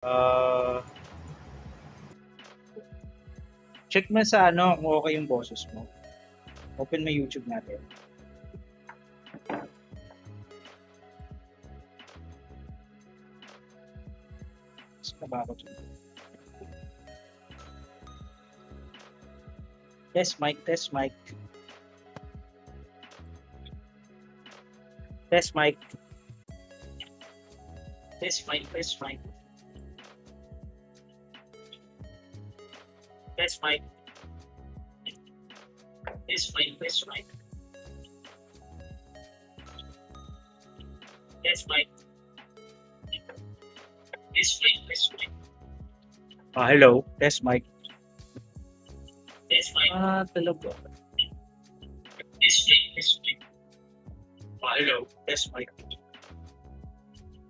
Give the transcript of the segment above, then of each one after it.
Ah, check mo sa kung okay yung boses mo. Open mo YouTube natin. Saan ba ako dyan? Test mic, test mic. Test mic. Test mic, test mic. Test mic. Test mic, test mic. Test mic. Test mic, test mic. Hello. Test mic. Test mic. Talaga. Test mic, test mic. Hello. Test mic.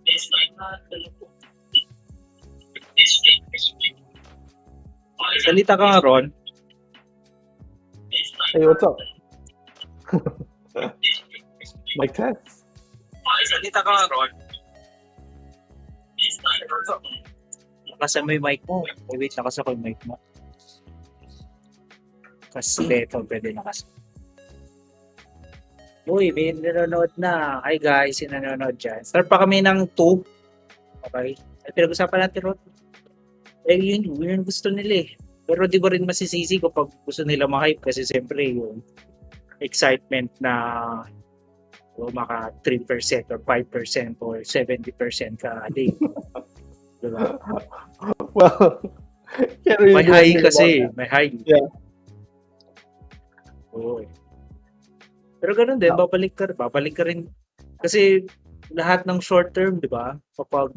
Test mic. Talaga. Test mic, test mic. Salita ka nga, Ron. Hey, what's up? Mic test. Salita ka nga, Ron. Nakasan mo yung mic mo. Wait, nakasan ko yung mic mo. Kasi ito, pwede nakasan. Uy, may nanonood na. Hi guys, yung nanonood dyan. Start pa kami ng 2. Okay? Ay, pinag-usapan natin, Ron. Yun gusto nila eh. Pero di ba rin masisisi kapag gusto nila ma-hype kasi siyempre yung excitement na maka 3% or 5% or 70% ka a day. Diba? Well, can't really May do high anything kasi. about that. May high. Yeah. Oo. Pero ganun din, No. babalik ka rin. Kasi lahat ng short term, di ba? Kapag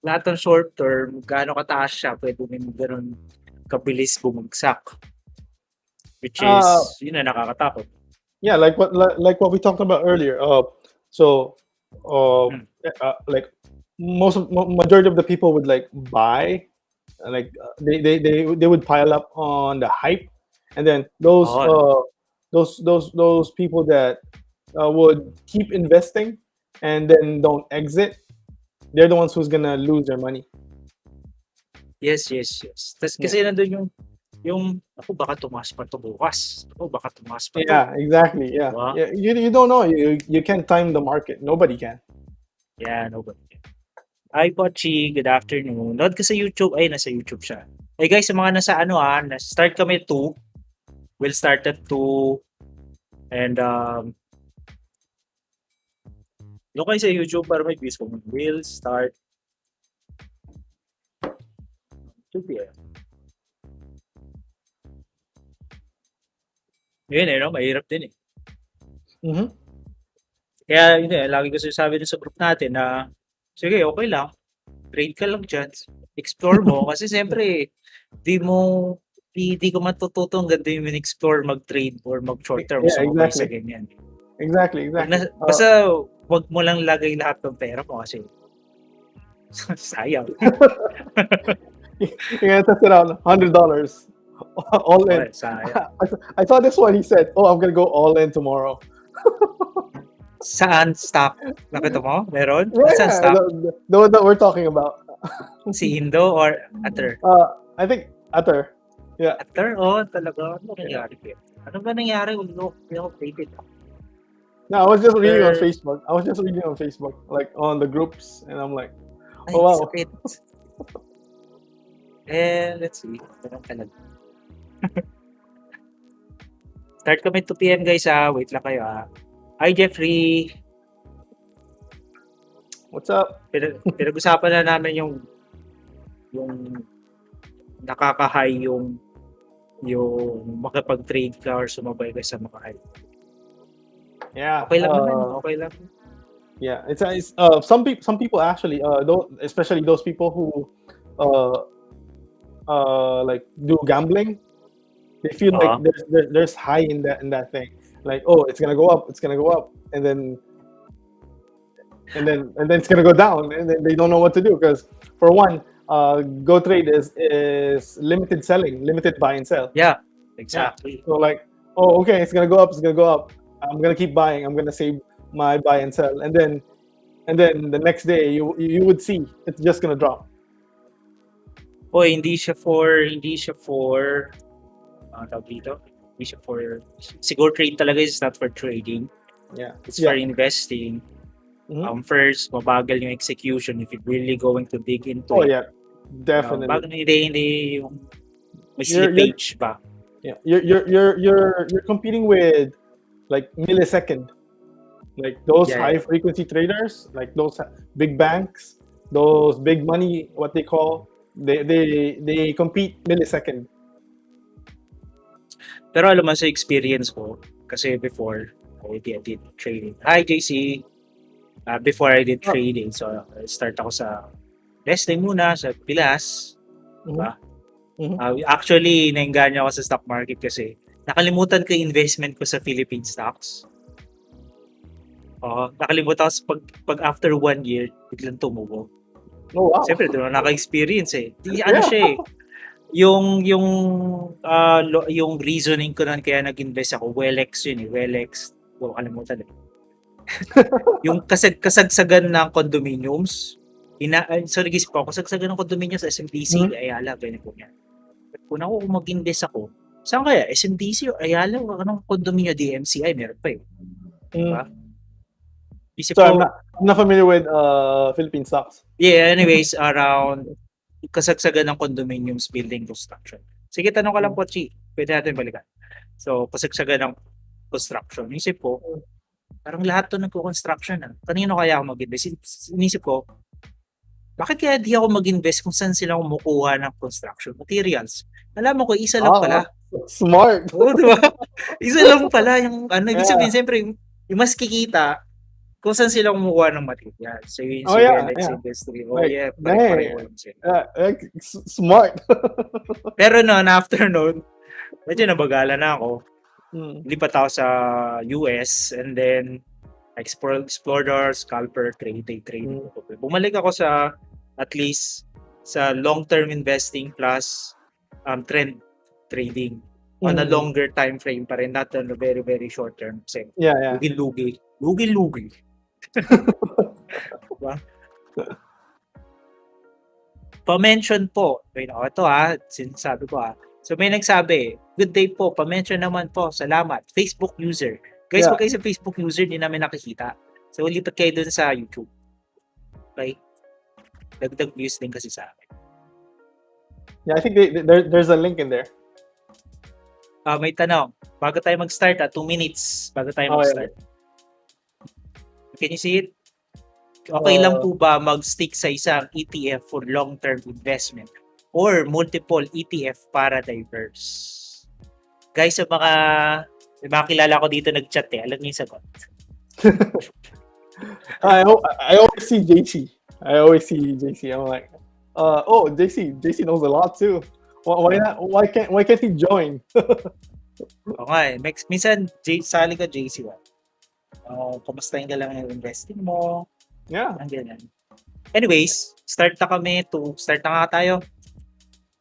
lahat ng short term, gaano kataas siya, pwede din ganun kabilis bumagsak. Which is, yun na nakakatakot. Yeah, like what we talked about earlier. Like majority of the people would like buy, like they would pile up on the hype, and then those people that would keep investing and then don't exit, they're the ones who's gonna lose their money. Yes. Tas kasi nandun yung ako baka tumaas pa to bukas. Ako baka tumaas pa to. Yeah, exactly. Yeah. Diba? Yeah. You don't know. You can't time the market. Nobody can. Yeah, nobody can. Hi, Pochi. Good afternoon. Load ka sa YouTube. Ay, nasa YouTube siya. Hey guys, sa mga nasa start kami 2. We'll start at 2. And doon kayo sa YouTube para may views ko. We'll start 2 p.m. Yun no? Mahirap din eh. Mm-hmm. Kaya yun lagi ko sinasabi dun sa group natin na sige, okay lang. Trade ka lang dyan. Explore mo. Kasi siyempre, di ko matututo ang ganda yung explore mag-trade or mag-short term. Yeah, So, exactly. sa ganyan. Exactly. Basta, wag mo lang lagay lahat ng pera mo kasi sayang. You're gonna test it out, $100 all in. Sayang. I saw this one. He said, "Oh, I'm gonna go all in tomorrow." Saan stock? Nakita mo? Meron? Yeah, Saan stock? the one that we're talking about. Si Indo or Ather? I think Ather. Yeah. Ather? Talaga. Ano nangyari? Ano ba nangyari? Hindi ko updated. No, I was just reading on Facebook. Like on the groups, and I'm like, oh wow. Let's see. Start kami 2 p.m. guys Wait lang kayo Hi Jeffrey. What's up? Pinag-usapan na namin yung nakaka-high yung makapag-trade ka or sumabay ka sa mga high. Yeah. Okay lang naman. Okay lang. Yeah, it's some people actually especially those people who like do gambling, they feel like there's high in that thing. Like, oh, it's gonna go up, and then it's gonna go down, and then they don't know what to do because for one, Gotrade is limited selling, limited buy and sell. Yeah, exactly. Yeah. So like, oh, okay, it's gonna go up. I'm gonna keep buying. I'm gonna save my buy and sell, and then the next day you would see it's just gonna drop. O hindi siya for tawag dito. Hindi siya for si Gotrade talaga is not for trading. Yeah. It's for Yeah. investing. Mhm. First, mabagal yung execution if you're really going to dig into Oh it. yeah, definitely. Hindi yung may You're slippage ba? yeah, you're competing with like millisecond, like those Yeah, high frequency traders, like those big banks, those big money, what they call, they compete millisecond. Pero alam mo sa experience ko, kasi before, I did trading. Hi, JC. Before I did Oh. trading, so start ako sa investing muna sa Pilas. Mhm. Diba? Mhm. Actually, nainganyo ako sa stock market kasi nakalimutan ko yung investment ko sa Philippine stocks. Nakalimutan ko pag after 1 year, biglang tumubo. Oh wow. Siyempre, doon ako naka-experience eh. Ano Yeah. siya eh, yung reasoning ko nun kaya nag-invest ako, Welex yun eh, Welex. Kalimutan eh. Yung kasagsagan ng condominiums, nag-isip ko, kasagsagan ng condominiums sa SMDC, Ayala, ganyan po yan. Kung mag-invest ako, saan kaya? SMDC o Ayala o anong condominium DMCI? Meron pa eh. Diba? Isip So ko, I'm not familiar with Philippine stocks. yeah, anyways, around kasagsagan ng condominiums building construction. Sige, tanong ka lang po, Chi. Pwede natin balikan. So, kasagsagan ng construction. Isip ko, parang lahat to nagko-construction na. Kanino kaya ako mag-invest? Inisip ko, bakit kaya di ako mag-invest kung saan sila kumukuha ng construction materials? Alam mo ko, isa lang pala. Smart. Oo, di ba? Isa lang pala yung ibig Yeah. sabihin, siyempre, yung mas kikita kung saan sila kumukuha ng materials. So, yun Oh si yeah, Welex yeah. Industry. Like, Yeah, dang. pare-pareho lang sila. Like, smart. Pero noon, after noon, medyo nabagala na ako. Mm. Lipat ako sa US and then explorer, scalper, trading. Bumalik ako sa at least sa long-term investing plus trend trading on a longer time frame pa rin, not on a very, very short term. Kasi Yeah. lugi. Diba? Pa-mention po. Ito sinasabi ko So may nagsabi, good day po, pa-mention naman po, salamat. Facebook user. Guys, wag kayo sa Facebook user, hindi namin nakikita. So lipat kayo dun sa YouTube. Okay? Dagdag views din kasi sa akin. Yeah, I think there's a link in there. May tanong. Bago tayo mag-start, 2 minutes bago tayo mag-start. Yeah. Can you see it? Okay lang po ba mag-stick sa isang ETF for long-term investment or multiple ETF para diverse? Guys, sa mga kilala ko dito nag-chat alam niyo yung sagot. I always see JC. I'm like, JC knows a lot too. Why can't he join? Minsan sali ka JC kumustahin ka lang yung investing mo. Yeah. Ang ganyan. Anyways, start na nga tayo.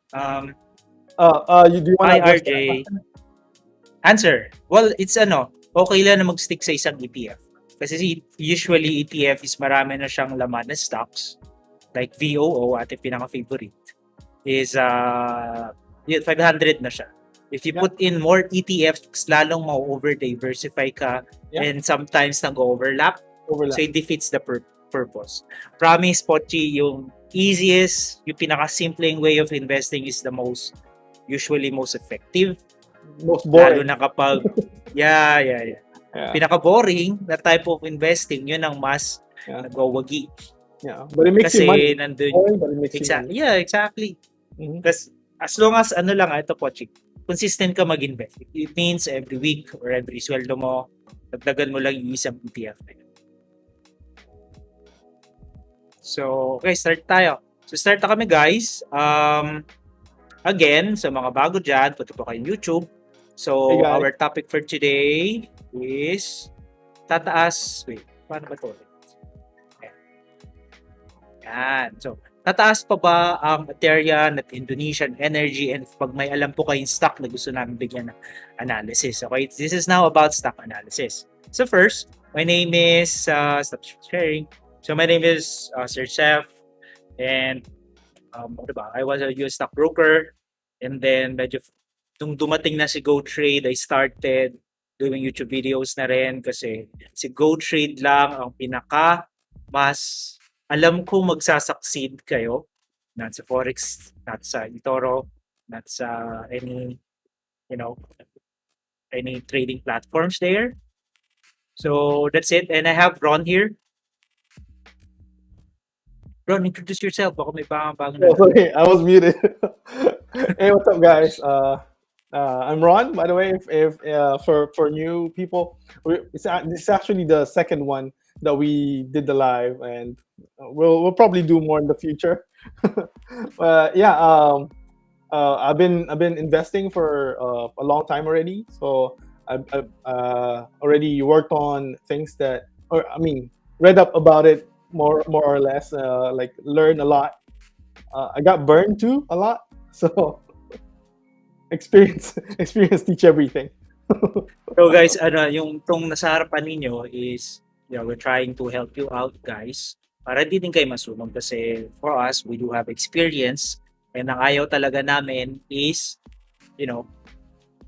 Do you want to RJ? Answer. Well, it's okay lang na mag-stick sa isang ETF. Kasi usually ETF is marami na siyang laman na stocks. Like VOO, ating pinaka-favorite, is 500 na siya. If you put in more ETFs, lalong ma-over-diversify ka and sometimes nag-overlap. So it defeats the purpose. Promise, Pochi, yung easiest, yung pinaka-simpleng way of investing is the usually most effective. Most boring. Lalo na kapag, yeah. Pinaka-boring na type of investing, yun ang mas nagwawagi. Yeah, but it makes you money. Nandun, but it makes you money. Yeah, exactly. Because as long as ito, Pochi, consistent ka mag-invest. It means every week or every sweldo mo, dagdagan mo lang yung isang ETF. So, okay, start tayo. So, start na kami, guys. Again, sa mga bago dyan, punta po kayong YouTube. So, our topic for today is tataas. Wait, paano ba ito? Yan. So, tataas pa ba ang Ethereum at Indonesian energy? And pag may alam po kayong stock na gusto namin bigyan ng analysis. Okay, this is now about stock analysis. So first, my name is, stop sharing. So my name is Sir Chef. And Diba? I was a US stockbroker, and then medyo nung dumating na si Gotrade, I started doing YouTube videos na rin kasi si Gotrade lang ang pinaka mas alam ko magsasucceed kayo, not sa Forex, not sa eToro, not sa any, you know, any trading platforms there. So that's it. And I have Ron here. Ron, introduce yourself. Baka may bagong Oh, sorry, I was muted. Hey, what's up, guys? I'm Ron, by the way. If for new people, this is actually the second one that we did the live, and we'll probably do more in the future. Yeah, I've been investing for a long time already, so I've already worked on things that, or I mean, read up about it more or less, like learn a lot. I got burned too a lot, so experience teach everything. So guys, yung tong nasa harapan ninyo is, we're trying to help you out, guys, para di din kayo masunog kasi for us, we do have experience, and ang ayaw talaga namin is,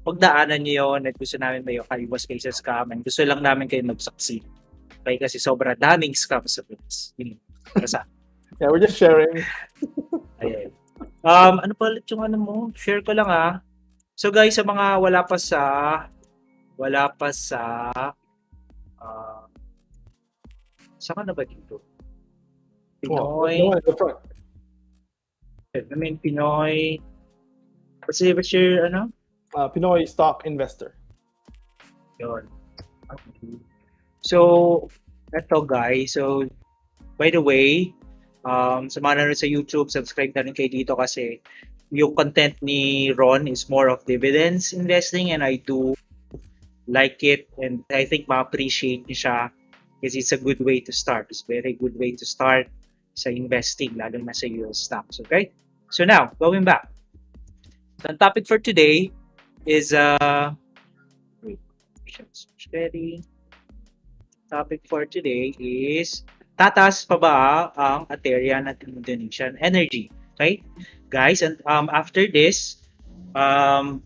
pagdaanan niyo yun at gusto namin may kaiwas kayo sa scam, and gusto lang namin kayo mag-succeed. Okay, kasi sobra daming scam sa Pinas. Kasi, Yeah, we're just sharing. ayun. Ano pa ulit yung ano mo? Share ko lang So guys, sa mga wala pa sa saan ka na ba dito? Pinoy. The one at the front. I mean, Pinoy. What's your Pinoy stock investor. Yun. So, eto guys. So, by the way, sa mga nanonood sa YouTube, subscribe na rin kayo dito kasi yung content ni Ron is more of dividends investing, and I do like it, and I think ma-appreciate niyo siya because it's a good way to start. It's a very good way to start sa investing, lalo na sa US stocks. Okay? So now, going back. The topic for today is topic for today is tataas pa ba ang Ethereum at Indonesian energy? Okay? Guys, and after this,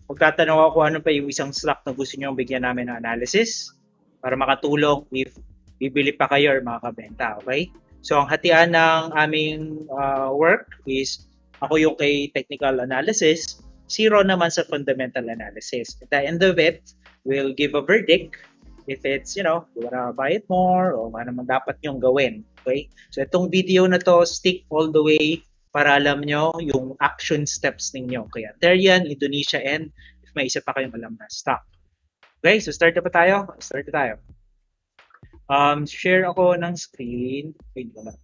magtatanong ako ano pa yung isang stock na gusto nyo bigyan namin ng analysis para makatulong if bibili pa kayo or makakabenta. Okay? So, ang hatian ng aming work is ako yung kay technical analysis, zero naman sa fundamental analysis. At the end of it, we'll give a verdict if it's, you wanna buy it more o ano naman dapat nyong gawin. Okay? So, itong video na to, stick all the way para alam nyo yung action steps ninyo. Kaya Ethereum, Indonesia, and if may isa pa kayong alam na stock. Okay, so start na pa tayo? Start na tayo. Share ako ng screen. Wait ba?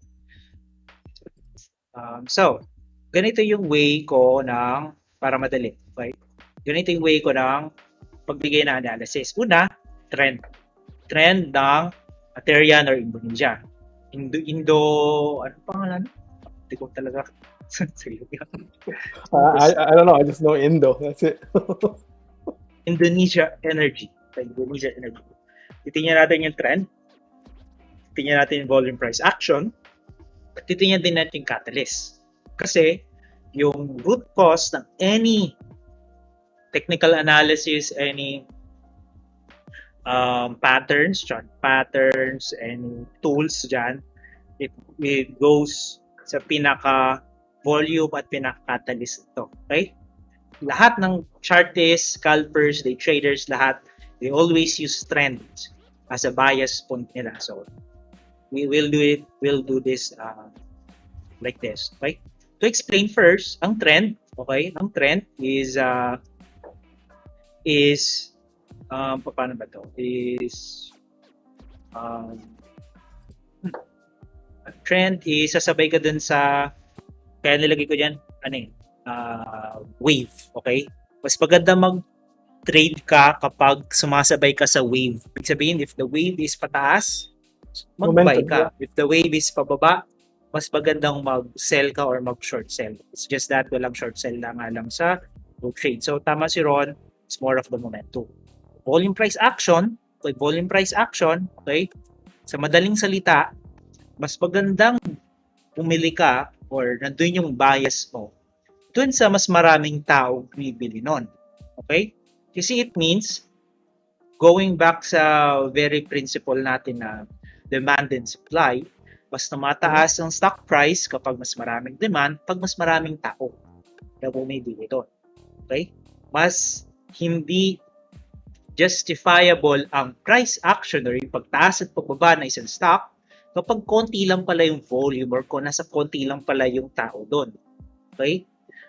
So, ganito yung way ko ng, para madali. Okay? Ganito yung way ko ng pagbigay ng analysis. Una, trend. Trend ng Ethereum or Indonesia. Ano pangalan? Hindi ko talaga. I don't know. I just know Indo. That's it. Indonesia Energy. Indonesia Energy. Titingnan natin yung trend. Titingnan natin yung volume price action. At titingnan din natin yung catalyst. Kasi yung root cause ng any technical analysis, any patterns, any tools dyan, it goes sa pinaka volume at pinaka catalyst ito. Okay? Lahat ng chartists, scalpers, day traders, lahat, they always use trend as a bias point nila. So, we'll do this like this. Okay? To explain first, ang trend, okay? Ang trend is paano ba to? Trend is sasabay ka dun sa, kaya nilagay ko dyan, wave, okay? Mas maganda mag-trade ka kapag sumasabay ka sa wave. Ibig sabihin, if the wave is pataas, mag-buy ka. Yeah. If the wave is pababa, mas magandang mag-sell ka or mag-short sell. It's just that walang short sell na nga lang sa Gotrade. So, tama si Ron, it's more of the momentum. Volume price action, okay? Sa madaling salita, mas magandang pumili ka or nandun yung bias mo dun sa mas maraming tao bibili nun. Okay? Kasi it means, going back sa very principle natin na demand and supply, mas tumataas ang stock price kapag mas maraming demand, pag mas maraming tao na bumibili doon. Okay? Mas hindi justifiable ang price action or yung pagtaas at pagbaba ng isang stock kapag konti lang pala yung volume or kung nasa konti lang pala yung tao doon. Okay?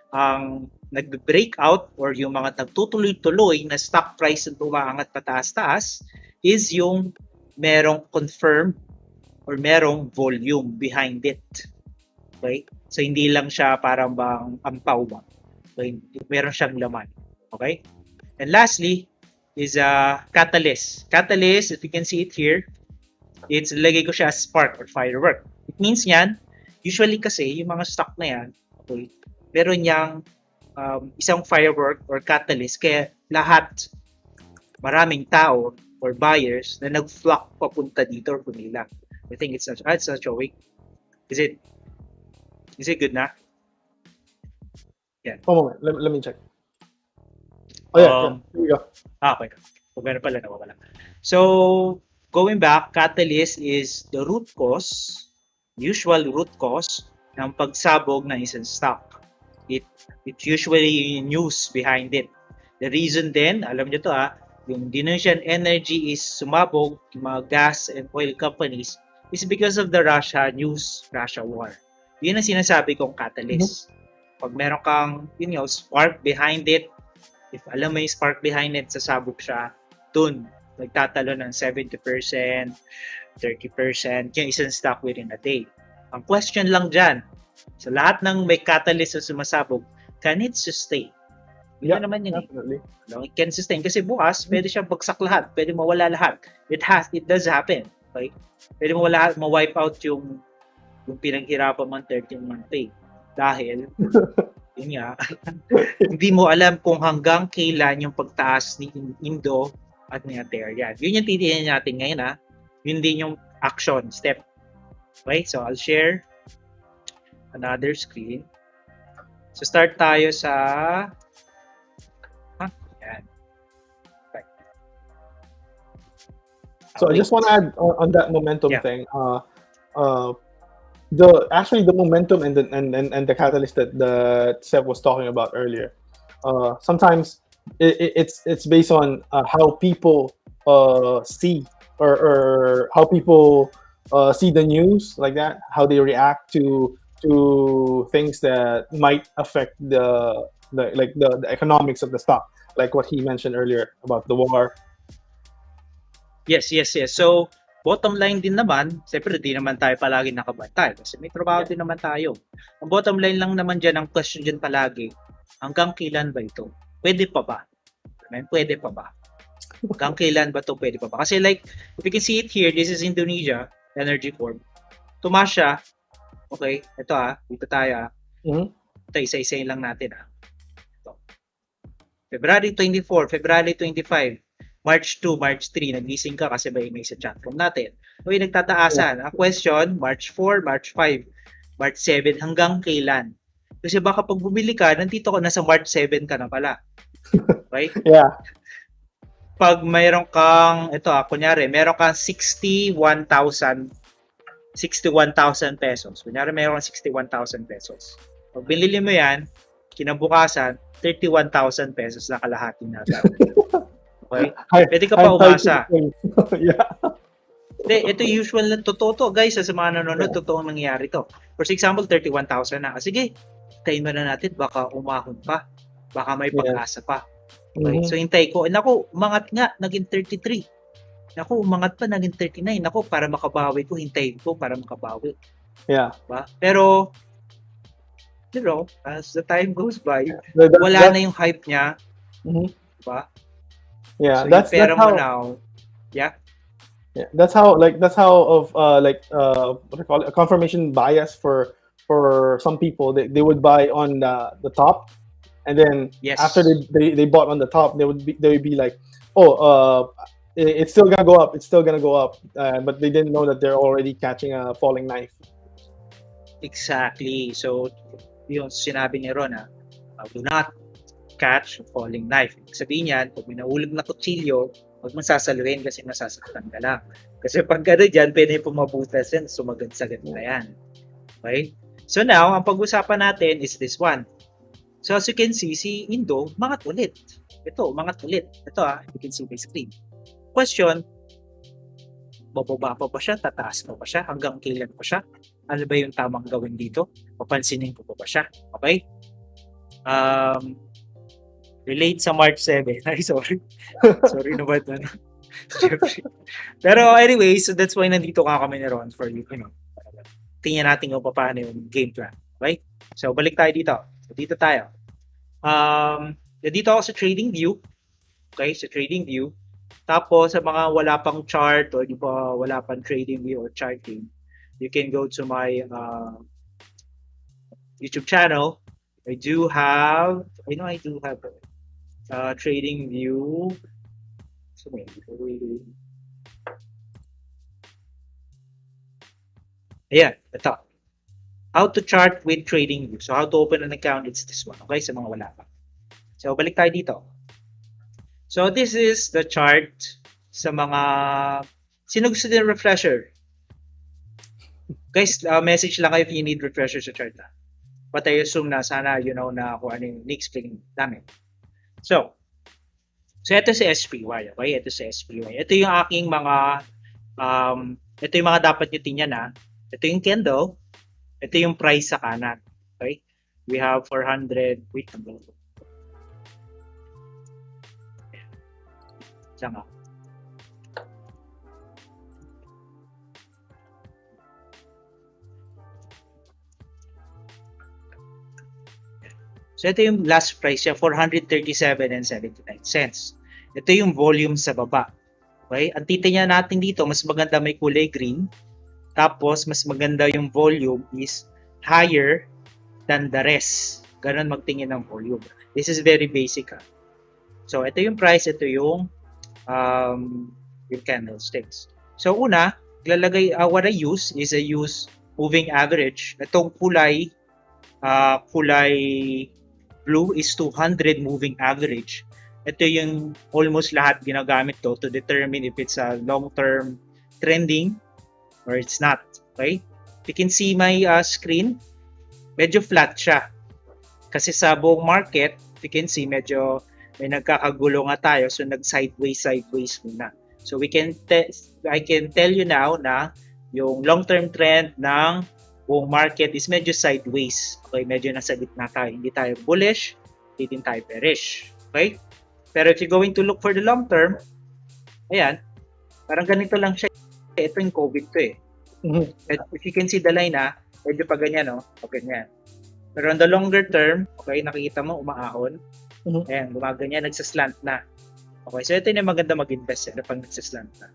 Ang nag-breakout or yung mga nagtutuloy-tuloy na stock price na tumaangat pataas-taas is yung merong confirmed or merong volume behind it. Okay? So, hindi lang siya parang bang ampaw ba. Okay? Meron siyang laman. Okay? And lastly, is a catalyst. Catalyst, if you can see it here, it's lagay ko siya as spark or firework. It means yan, usually kasi yung mga stock na yan, okay, meron niyang isang firework or catalyst kaya lahat, maraming tao or buyers na nag-flock papunta dito or pumila. I think it's not showing. Is it good na? Yeah. Oh, moment. Let me check. Oh, yeah. Here you go. Okay. So, meron pala, nawawala. So, going back, catalyst is the root cause, usual root cause ng pagsabog ng isang stock. It's usually news behind it. The reason then, alam nyo to yung Indonesian energy is sumabog, yung mga gas and oil companies, is because of the Russia war. Yun ang sinasabi kong catalyst. Pag meron kang, spark behind it, if alam mo yung spark behind it, sasabog siya, dun, nagtatalo ng 70%, 30%, yung isang stock within a day. Ang question lang dyan, sa lahat ng may catalyst na sumasabog, can it sustain? Yun naman yun definitely. It can sustain kasi bukas, pwede siya bagsak lahat, pwede mawala lahat. It does happen. Okay? Pwede ma-wipe out yung pinaghirapan mo 13-month pay. Dahil, yun nga, hindi mo alam kung hanggang kailan yung pagtaas ni Indo at ni Aterian. Yun yung titihin natin ngayon Yun din yung action step. Okay, so I'll share another screen. So start tayo sa yan. Okay. So I just want to add on that momentum thing. The momentum and the catalyst that Seb was talking about earlier. Sometimes it's based on how people see or how people see the news like that, how they react to things that might affect the economics of the stock, like what he mentioned earlier about the war. Yes. So, bottom line din naman, siyempre di naman tayo palagi nakabantay kasi may trabaho din naman tayo. Ang bottom line lang naman dyan, ang question dyan palagi, hanggang kailan ba ito? Pwede pa ba? Pwede pa ba? Hanggang kailan ba ito? Pwede pa ba? Kasi like, if you can see it here, this is Indonesia, Energy Corp. Tumaas siya. Okay, ito dito tayo Ito, isa-isayin lang natin Ito. February 24, February 25, March 2, March 3, nagising ka kasi may sa chat room natin. Okay, nagtataasan. Ang question, March 4, March 5, March 7, hanggang kailan? Kasi baka pag bumili ka, nandito ka, nasa March 7 ka na pala. Okay? Yeah. Pag mayroon kang, ito kunyari, mayroon kang 61,000 pesos. Kunyari mayroon kang 61,000 pesos. Pag binili mo yan, kinabukasan, 31,000 pesos na kalahati na. Okay? Pwede ka pa umasa. Yeah. Ito usual na totoo guys, sa mga nanonood, totoo nangyayari to. For example, 31,000 na. Sige, tayin mo na natin, baka umahon pa. Baka may pag-asa pa. Okay? So, hintay ko. Naku, umangat nga, naging 33. Naku, umangat pa, naging 39. Naku, para makabawi ko, hintayin ko para makabawi. Yeah. Diba? Pero, as the time goes by, wala na yung hype niya. Diba? Yeah, so that's how now. Yeah, that's how what do you call it, a confirmation bias for some people. They would buy on the top, and then after they bought on the top, they would be like, it's still gonna go up, but they didn't know that they're already catching a falling knife. Exactly. So, yung sinabi ni Ron, do not catch a falling knife. Sabihin niyan, pag may nahulog na kutsilyo, huwag mong sasaluhin kasi masasaktan ka lang. Kasi pag gano'n dyan, pwede pumabutas yan, sumagad-sagad na yan. Okay? So now, ang pag-usapan natin is this one. So as you can see, si Indo, mangat ulit. Ito, mangat ulit. Ito you can see my screen. Question, bababa pa ba siya? Tataas pa ba siya? Hanggang kailan pa siya? Ano ba yung tamang gawin dito? Papansinin ko pa ba siya? Okay? Relate sa March 7. Ay, sorry. Sorry na ba ito? Pero anyway, so that's why nandito ka kami ni Ron for you know, tingnan natin kung paano yung game plan. Okay? So, balik tayo dito. So, dito tayo. Dito ako sa trading view. Okay? Sa trading view. Tapos, sa mga wala pang chart or di ba wala pang trading view or charting, you can go to my YouTube channel. I do have trading view. So, ayan, ito. How to chart with trading view. So, how to open an account, it's this one. Okay, sa mga wala pa. So, balik tayo dito. So, this is the chart sa mga sino gusto din refresher. Guys, message lang kayo if you need refresher sa chart. But I assume na sana you know na kung ano yung explain namin. So ito si SPY, okay? Ito si SPY. Ito yung aking mga ito yung mga dapat nyo tingnan Ito yung candle. Ito yung price sa kanan. Okay? We have 400. Wait a minute. Diyan nga. So ito yung last price niya, 437 and 79 cents. Ito yung volume sa baba. Okay? Ang titingnan natin dito, mas maganda may kulay green. Tapos, mas maganda yung volume is higher than the rest. Ganon magtingin ng volume. This is very basic. So, ito yung price, ito yung candlesticks. So, una, what I use is I use moving average. Itong kulay blue is 200 moving average. Ito yung almost lahat ginagamit to determine if it's a long-term trending or it's not. Okay? You can see my screen. Medyo flat siya. Kasi sa buong market, you can see medyo may nagkakagulo nga tayo. So, nag-sideways muna. So, I can tell you now na yung long-term trend ng buong market is medyo sideways. Okay, medyo nasa gitna tayo. Hindi tayo bullish, hindi din tayo bearish. Okay? Pero if you're going to look for the long term, ayan, parang ganito lang siya. Ito yung COVID to eh. If you can see the line medyo pa ganyan, o ganyan. Pero on the longer term, okay, nakikita mo, umaahon. Ayan, gumaganyan, nagsaslant na. Okay, so ito yung maganda mag-invest pag nagsaslant na.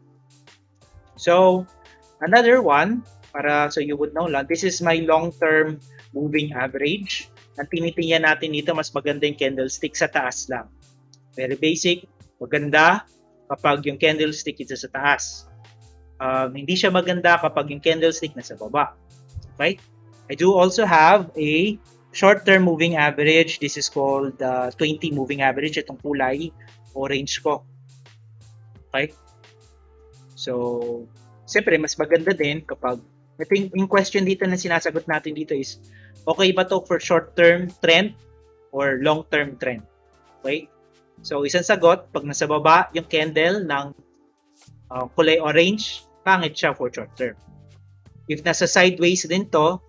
So, another one, so you would know lang, this is my long-term moving average. Ang tinitingnan natin dito, mas maganda yung candlestick sa taas lang. Very basic, maganda kapag yung candlestick is sa taas. Hindi siya maganda kapag yung candlestick nasa baba. Okay? I do also have a short-term moving average. This is called 20 moving average. Itong kulay, orange ko. Okay? So, siyempre, mas maganda din kapag ito yung question dito na sinasagot natin dito is, okay ba to for short-term trend or long-term trend? Okay? So, isang sagot, pag nasa baba yung candle ng kulay orange, pangit siya for short-term. If nasa sideways din to,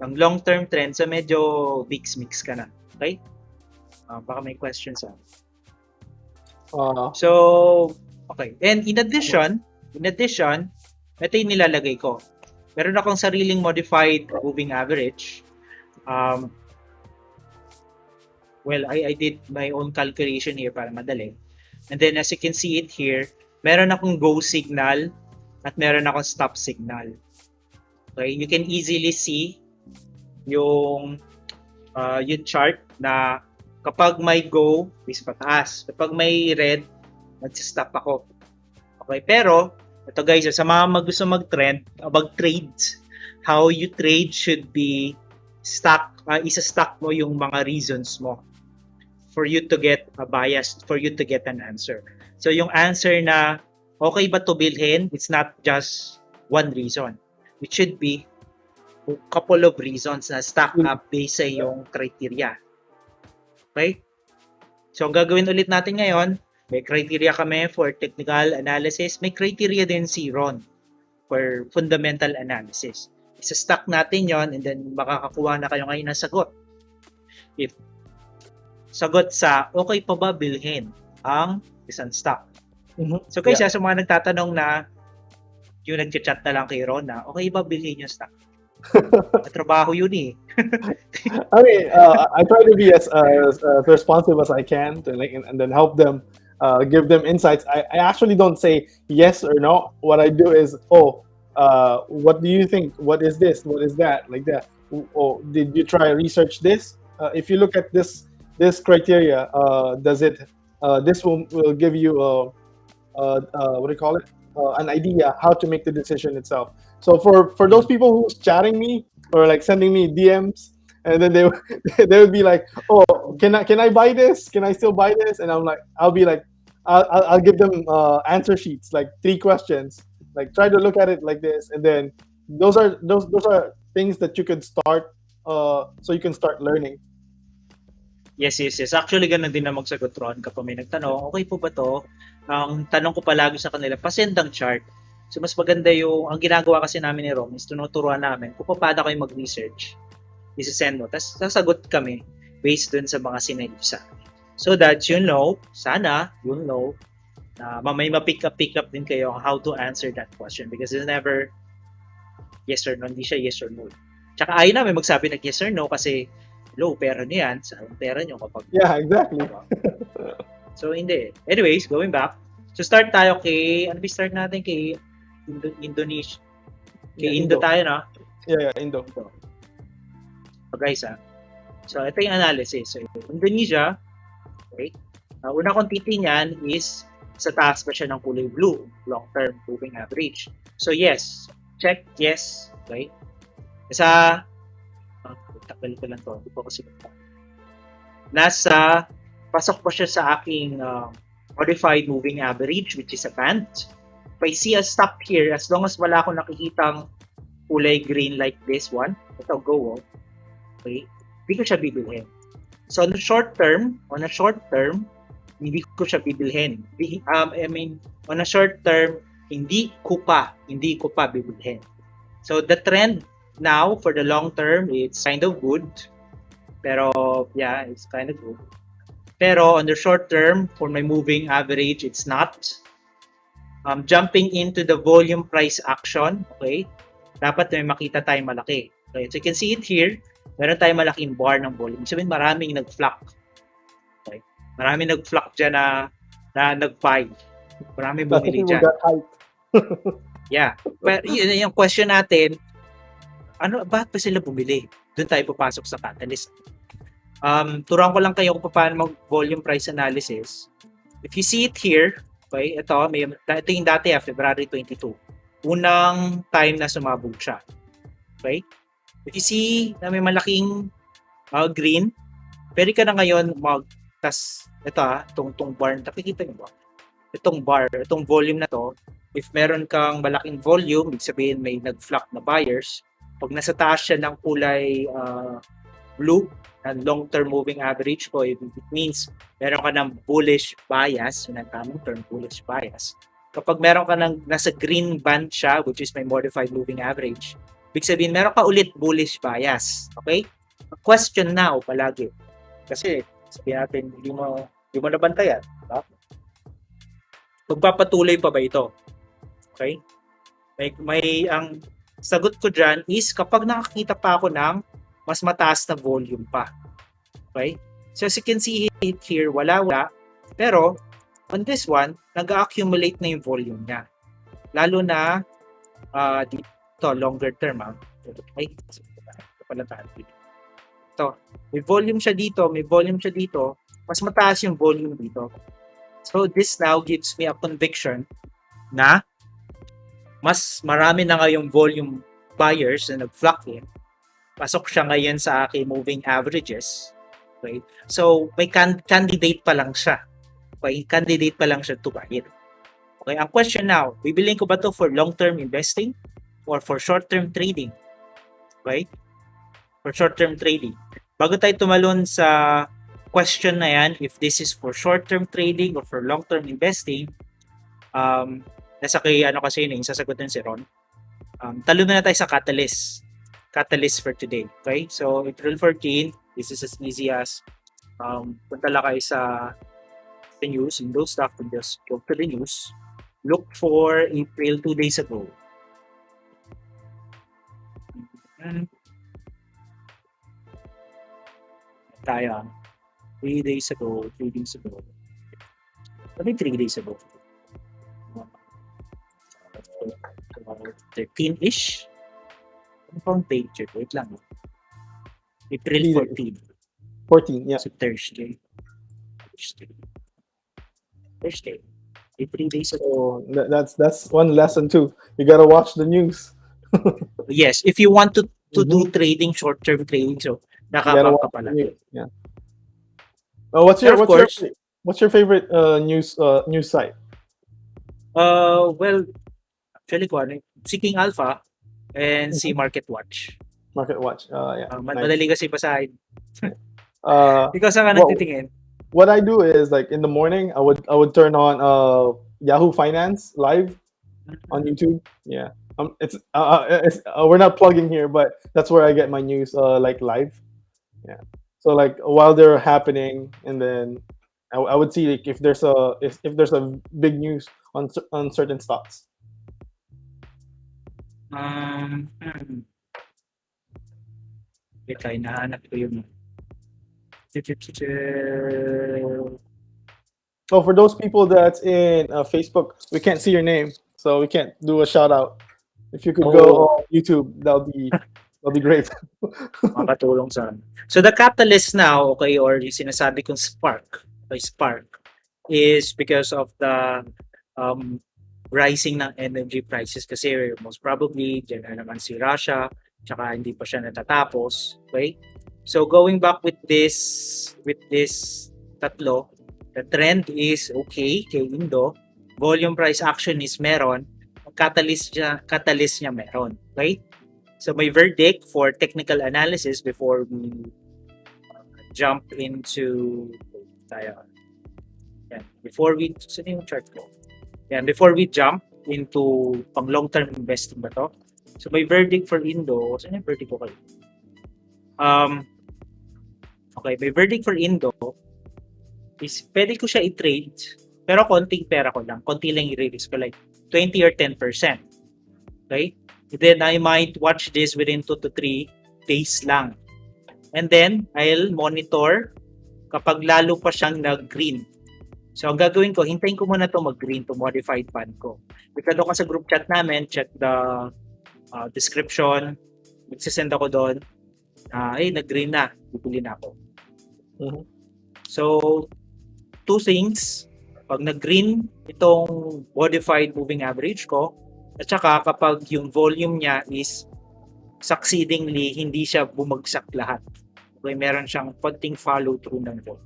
ng long-term trend, so medyo mix ka na. Okay? Baka may questions So, okay. And in addition, ito yung nilalagay ko. Meron akong sariling modified moving average. Well, I did my own calculation here para madali. And then as you can see it here, meron akong go signal at meron akong stop signal. Okay, you can easily see yung chart na kapag may go is pataas. Kapag may red, nag-stop ako. Okay, pero ito guys, sa mga gusto mag-trade, how you trade should be isa-stack mo yung mga reasons mo for you to get a bias, for you to get an answer. So yung answer na okay ba to bilhin, it's not just one reason. It should be a couple of reasons na stack up based sa yung criteria. Okay? So ang gagawin ulit natin ngayon, may criteria kami for technical analysis, may criteria din si Ron for fundamental analysis. Isa-stack natin yon and then makakakuha na kayo ngayon ng sagot. If sagot sa okay pa ba bilhin ang isang stock. So kaysa sa mga nagtatanong na yung nag-chat na lang kay Ron na okay ba bilhin yung stock? Trabaho yun eh. I mean, I try to be as responsive as I can to and then help them, give them insights. I actually don't say yes or no. What I do is, what do you think? What is this? What is that? Like that. Oh, did you try research this? If you look at this criteria, does it? This will give you what do you call it? An idea how to make the decision itself. So for those people who's chatting me or like sending me DMs, and then they would be like, oh, can I buy this? Can I still buy this? And I'll be like, I'll give them answer sheets, like 3 questions, like try to look at it like this, and then those are things that you could start, so you can start learning. Yes. Actually, ganun din na magsagot, Ron, kapag may nagtanong, okay po ba to? Ang tanong ko palagi sa kanila, pasend ang chart. So, mas maganda ang ginagawa kasi namin ni Ron is tinuturuan namin kung paano kayo mag-research. Isasend mo. Tapos, sasagot kami based dun sa mga sinave sa amin. So that you know, sana, you'll know, na may ma-pick up din kayo how to answer that question because it's never yes or no. Hindi siya yes or no. Tsaka ayaw namin magsabi ng yes or no kasi low pera niyo yan, sa pera niyo kapag... Yeah, exactly. So, hindi. Anyways, going back. So, start tayo kay... Ano start natin kay Indonesia? Kay Indo tayo, no? Yeah, Indo. So, guys, So, ito yung analysis. So, Indonesia, okay? Una kong titingnan is sa taas pa siya ng kulay blue, long-term moving average. So, yes. Check, yes. Okay? Sa... takbal ko lang to. Hindi po kasi pasok po siya sa aking modified moving average, which is a band. If I see a stop here, as long as wala akong nakikitang kulay green like this one, ito, go, okay, hindi ko siya bibilhin. So, on a short term, hindi ko siya bibilhin. On a short term, hindi ko pa bibilhin. So, the trend now, for the long term, it's kind of good. Pero, yeah, it's kind of good. Pero, on the short term, for my moving average, it's not. Jumping into the volume price action, okay? Dapat may makita tayong malaki. Okay, so you can see it here. Meron tayong malaking bar ng volume. Sabihin, maraming nag-flock. Okay? Maraming nag-flock dyan na nag-buy. Maraming bumili dyan. Yeah. Pero yung question natin, bakit pa sila bumili? Doon tayo papasok sa catalyst. Turuan ko lang kayo kung paano mag-volume price analysis. If you see it here, okay, ito yung dati, February 22. Unang time na sumabog siya. Okay? If you see na may malaking green, pwede ka na ngayon tas ito itong bar, nakikita niyo ba? Itong volume na to, if meron kang malaking volume, ibig sabihin may nag-flock na buyers. Pag nasa taas siya ng kulay blue, and long-term moving average ko, it means meron ka ng bullish bias, yun ang tamang term, bullish bias. Kapag meron ka ng nasa green band siya, which is my modified moving average, ibig sabihin meron ka ulit bullish bias. Okay? Question now palagi. Kasi sabihin natin, hindi mo nabantayan. Diba? Magpapatuloy pa ba ito? Okay? Ang sagot ko dyan is kapag nakakita pa ako ng mas mataas na volume pa. Okay? So as you can see it here, wala. Pero on this one, nag-accumulate na yung volume niya. Lalo na dito, longer term. Okay? Ito pala tayo. Ito. May volume siya dito, mas mataas yung volume dito. So this now gives me a conviction na mas marami na nga yung volume buyers na nag-flock in. Pasok siya ngayon sa aking moving averages. Okay? So, may candidate pa lang siya. Okay? Candidate pa lang siya to buy it. Okay? Ang question now, bibiliin ko ba to for long-term investing or for short-term trading? Okay? For short-term trading. Bago tayo tumalon sa question na yan, if this is for short-term trading or for long-term investing, nasa kay kasi yun, sasagutin si Ron. Talo na tayo sa catalyst for today. Okay? So, April 14, this is as easy as punta lang kayo sa the news, in those stuff, and just go to the news. Look for April 2 days ago. Tayo. 3 days ago. 3 days ago. 13-ish? Ano pang date yun? Wait lang. April 14. 14, yeah. So Thursday. 3 days ago. So that's one lesson too. You gotta watch the news. Yes, if you want to do trading, short-term trading, so nakabang ka pala. Yeah. What's your favorite news site? Well, actually Seeking Alpha and si Market Watch. Market Watch. Yeah. Madali kasi basahin. Ikaw saan ka nagtitingin? What I do is like in the morning, I would turn on Yahoo Finance live on YouTube. Yeah. It's we're not plugging here, but that's where I get my news like live. Yeah. So like while they're happening, and then I would see like if there's a big news on certain stocks. Ito, hinahanap ko yung Oh, for those people that's in Facebook, we can't see your name, so we can't do a shout out. If you could go on YouTube, that'll be great. Makatulong sa amin. So the catalyst now, okay, or yung sinasabi kong spark is because of the rising ng energy prices kasi most probably dyan na naman si Russia, tsaka hindi pa siya natatapos. Okay? So going back with this tatlo, the trend is okay kay Indo. Volume price action is meron. Catalyst niya meron. Okay? So may verdict for technical analysis before we jump into before we jump into pang long-term investing ba to? So may verdict for Indo. Saan yung verdict ko kayo? Okay, may verdict for Indo is pwede ko siya i-trade pero konting pera ko lang. Konti lang i-release ko like 20 or 10%. Okay? Then I might watch this within 2 to 3 days lang. And then I'll monitor kapag lalo pa siyang nag-green. So ang gagawin ko, hintayin ko muna to mag-green to modified fund ko. Because doon ka sa group chat namin, check the description. Magsisend ako doon. Nag-green na. Bibili na ako. Mm-hmm. So, 2 things. Pag nag-green itong modified moving average ko, at saka kapag yung volume niya is succeedingly, hindi siya bumagsak lahat. Okay, meron siyang konting follow through ng volume.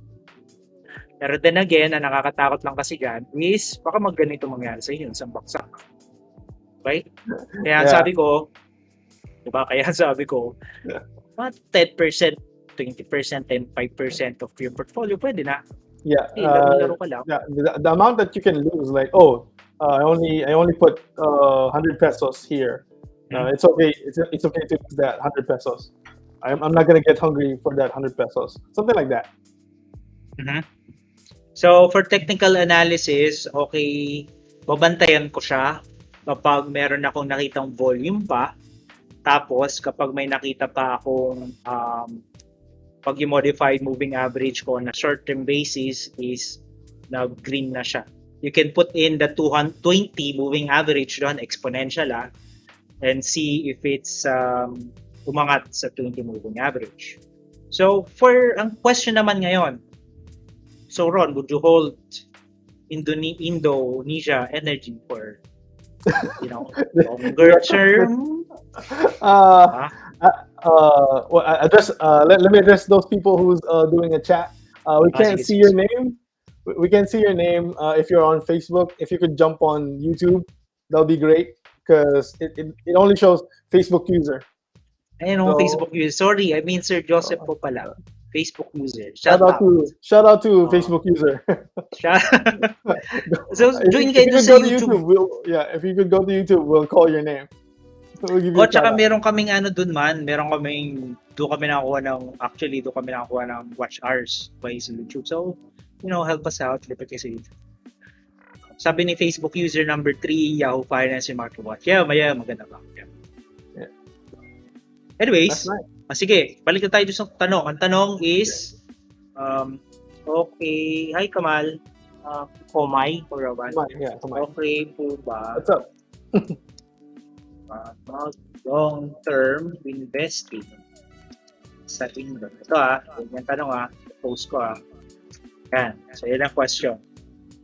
Pero then again, na nakakatakot lang kasi dyan is baka magganito mangyari sa inyo, isang baksak. Okay? Kaya sabi ko, diba? Kaya sabi ko, 10%, 20%, 10-5% of your portfolio, pwede na. Yeah. Laro ka lang. Yeah. The amount that you can lose, like, I only put 100 pesos here. It's okay. It's okay to lose that 100 pesos. I'm not gonna get hungry for that 100 pesos. Something like that. Mm-hmm. So for technical analysis, okay, babantayan ko siya kapag meron akong nakitang volume pa. Tapos kapag may nakita pa akong pag yung modified moving average ko on a short-term basis is nag-green na siya. You can put in the 220 moving average doon, exponential and see if it's umangat sa 20 moving average. So, for ang question naman ngayon, so Ron, would you hold Indonesia Energy for You know, longer term. uh, Ah, well, let me address those people who's doing a chat. We can't sige, see sige, your sige. name. We can see your name if you're on Facebook. If you could jump on YouTube, that'll be great because it only shows Facebook user. Ayun ang So Facebook user. Sorry, I mean Sir Joseph uh, po pala. Facebook user. Shout out. shout out to Uh, Facebook user. shout So, join If kayo you dun could sa go to YouTube. YouTube, if you could go to YouTube, we'll call your name. We'll give you O, a shout tsaka out. meron kaming ano dun man. Meron kaming, doon kami nakakuha ng watch hours by sa YouTube. So, help us out. Lipat kayo sa YouTube. Sabi ni Facebook user number 3, Yahoo Finance and Market Watch. Yeah, maganda ba? Yeah. Yeah. That's Anyways, nice. sige, balik na tayo sa tanong. Ang tanong is, okay, hi Kamal. Komay or Rawan. Come on. Okay po ba What's up? long-term investing sa Indo? Ito yung tanong post ko Yan, so yun ang question.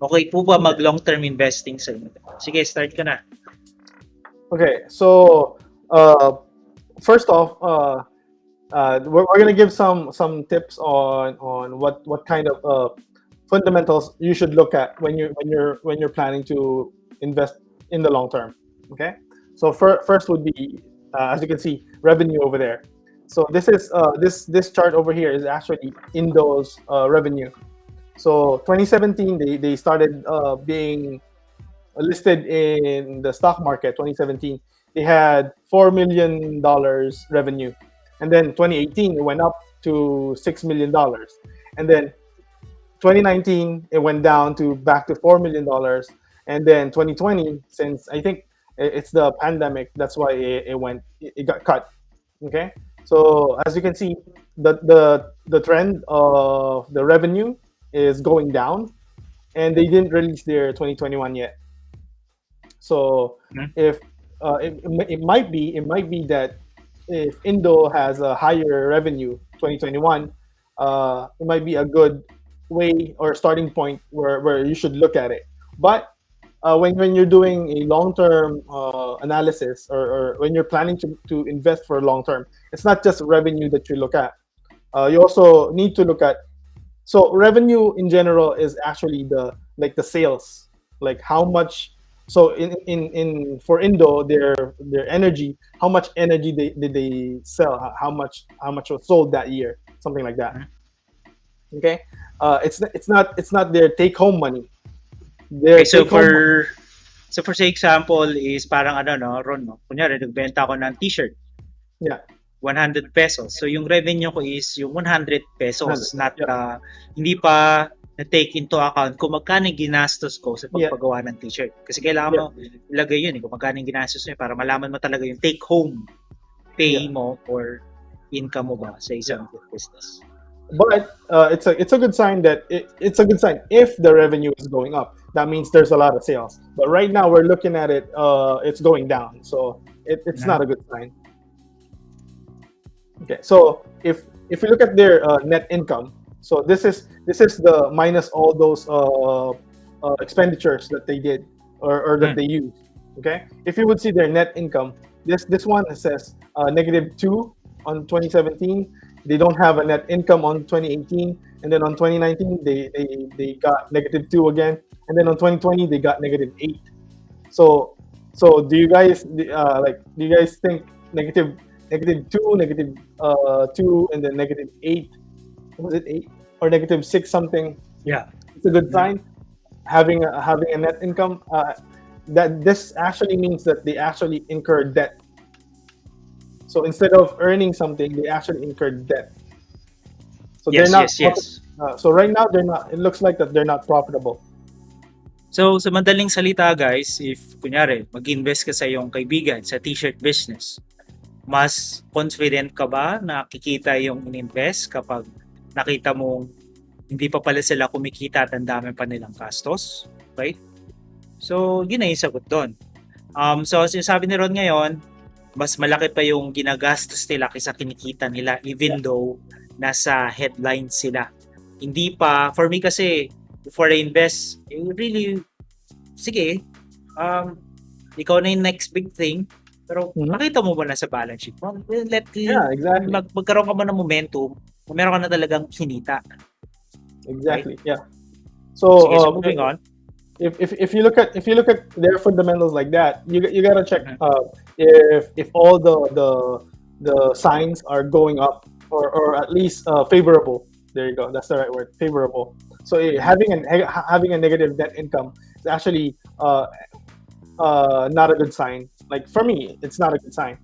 Okay po ba mag long-term investing sa Indo? Sige, start ka na. Okay, so first off, we're gonna give some tips on what kind of fundamentals you should look at when you're planning to invest in the long term. Okay, so first would be as you can see, revenue over there. So this is this chart over here is actually Indo's revenue. So 2017 they started being listed in the stock market. 2017 they had $4 million revenue, and then 2018 it went up to $6 million, and then 2019 it went down to back to $4 million, and then 2020, since I think it's the pandemic, that's why it got cut. Okay, so as you can see, the trend of the revenue is going down, and they didn't release their 2021 yet. So if it might be that if Indo has a higher revenue 2021, it might be a good way or starting point where you should look at it. But when you're doing a long-term analysis, or when you're planning to invest for long term, it's not just revenue that you look at. You also need to look at, so revenue in general is actually the sales, like how much. So in for Indo, their energy, how much energy did they sell, how much was sold that year, something like that. Okay, it's not their take home money. Their Okay, so take home money. for example is parang Ron, kunyari nagbenta ako ng t-shirt. Yeah. 100 pesos. So yung revenue ko is yung 100 pesos, 100, not yeah. hindi pa na-take into account kung magkano ginastos ko sa pagpagawa ng t-shirt. Kasi kailangan mo ilagay yun kung magkano ginastos mo para malaman mo talaga yung take home pay mo or income mo ba sa isang business. But it's a good sign that it's a good sign if the revenue is going up. That means there's a lot of sales. But right now we're looking at it, it's going down. So it's not a good sign. Okay, so if we look at their net income, so this is the minus all those expenditures that they did or that they used. Okay, if you would see their net income, this one says -2 on 2017. They don't have a net income on 2018, and then on 2019 they got -2 again, and then on 2020 they got -8. So do you guys do you guys think -2, -2, and then -8? Was it 8 or -6 something? Yeah, it's a good sign. Having a net income, that this actually means that they actually incurred debt. So instead of earning something, they actually incurred debt. So they're not. Yes. So right now they're not. It looks like that they're not profitable. So sa madaling salita guys, if kunyari mag-invest ka sa iyong kaibigan sa t-shirt business, mas confident ka ba na kikita yung in-invest kapag nakita mong hindi pa pala sila kumikita at ang dami pa nilang gastos? Right? So yun na yung sagot doon. So sinasabi ni Ron ngayon, mas malaki pa yung ginagastos nila kaysa kinikita nila even though nasa headlines sila. Hindi pa, for me kasi, before I invest, really, sige, ikaw na yung next big thing, pero Mhm. pakita mo muna sa balance sheet mo. Yeah, exactly. Magkaroon ka mo ng momentum, meron ka na talagang kinita. Okay? Exactly. Yeah. So Sige, so moving on. if you look at their fundamentals like that, you gotta check Mhm. if all the signs are going up, or at least favorable. There you go. That's the right word. Favorable. So having a negative net income is actually not a good sign. Like for me, it's not a good sign.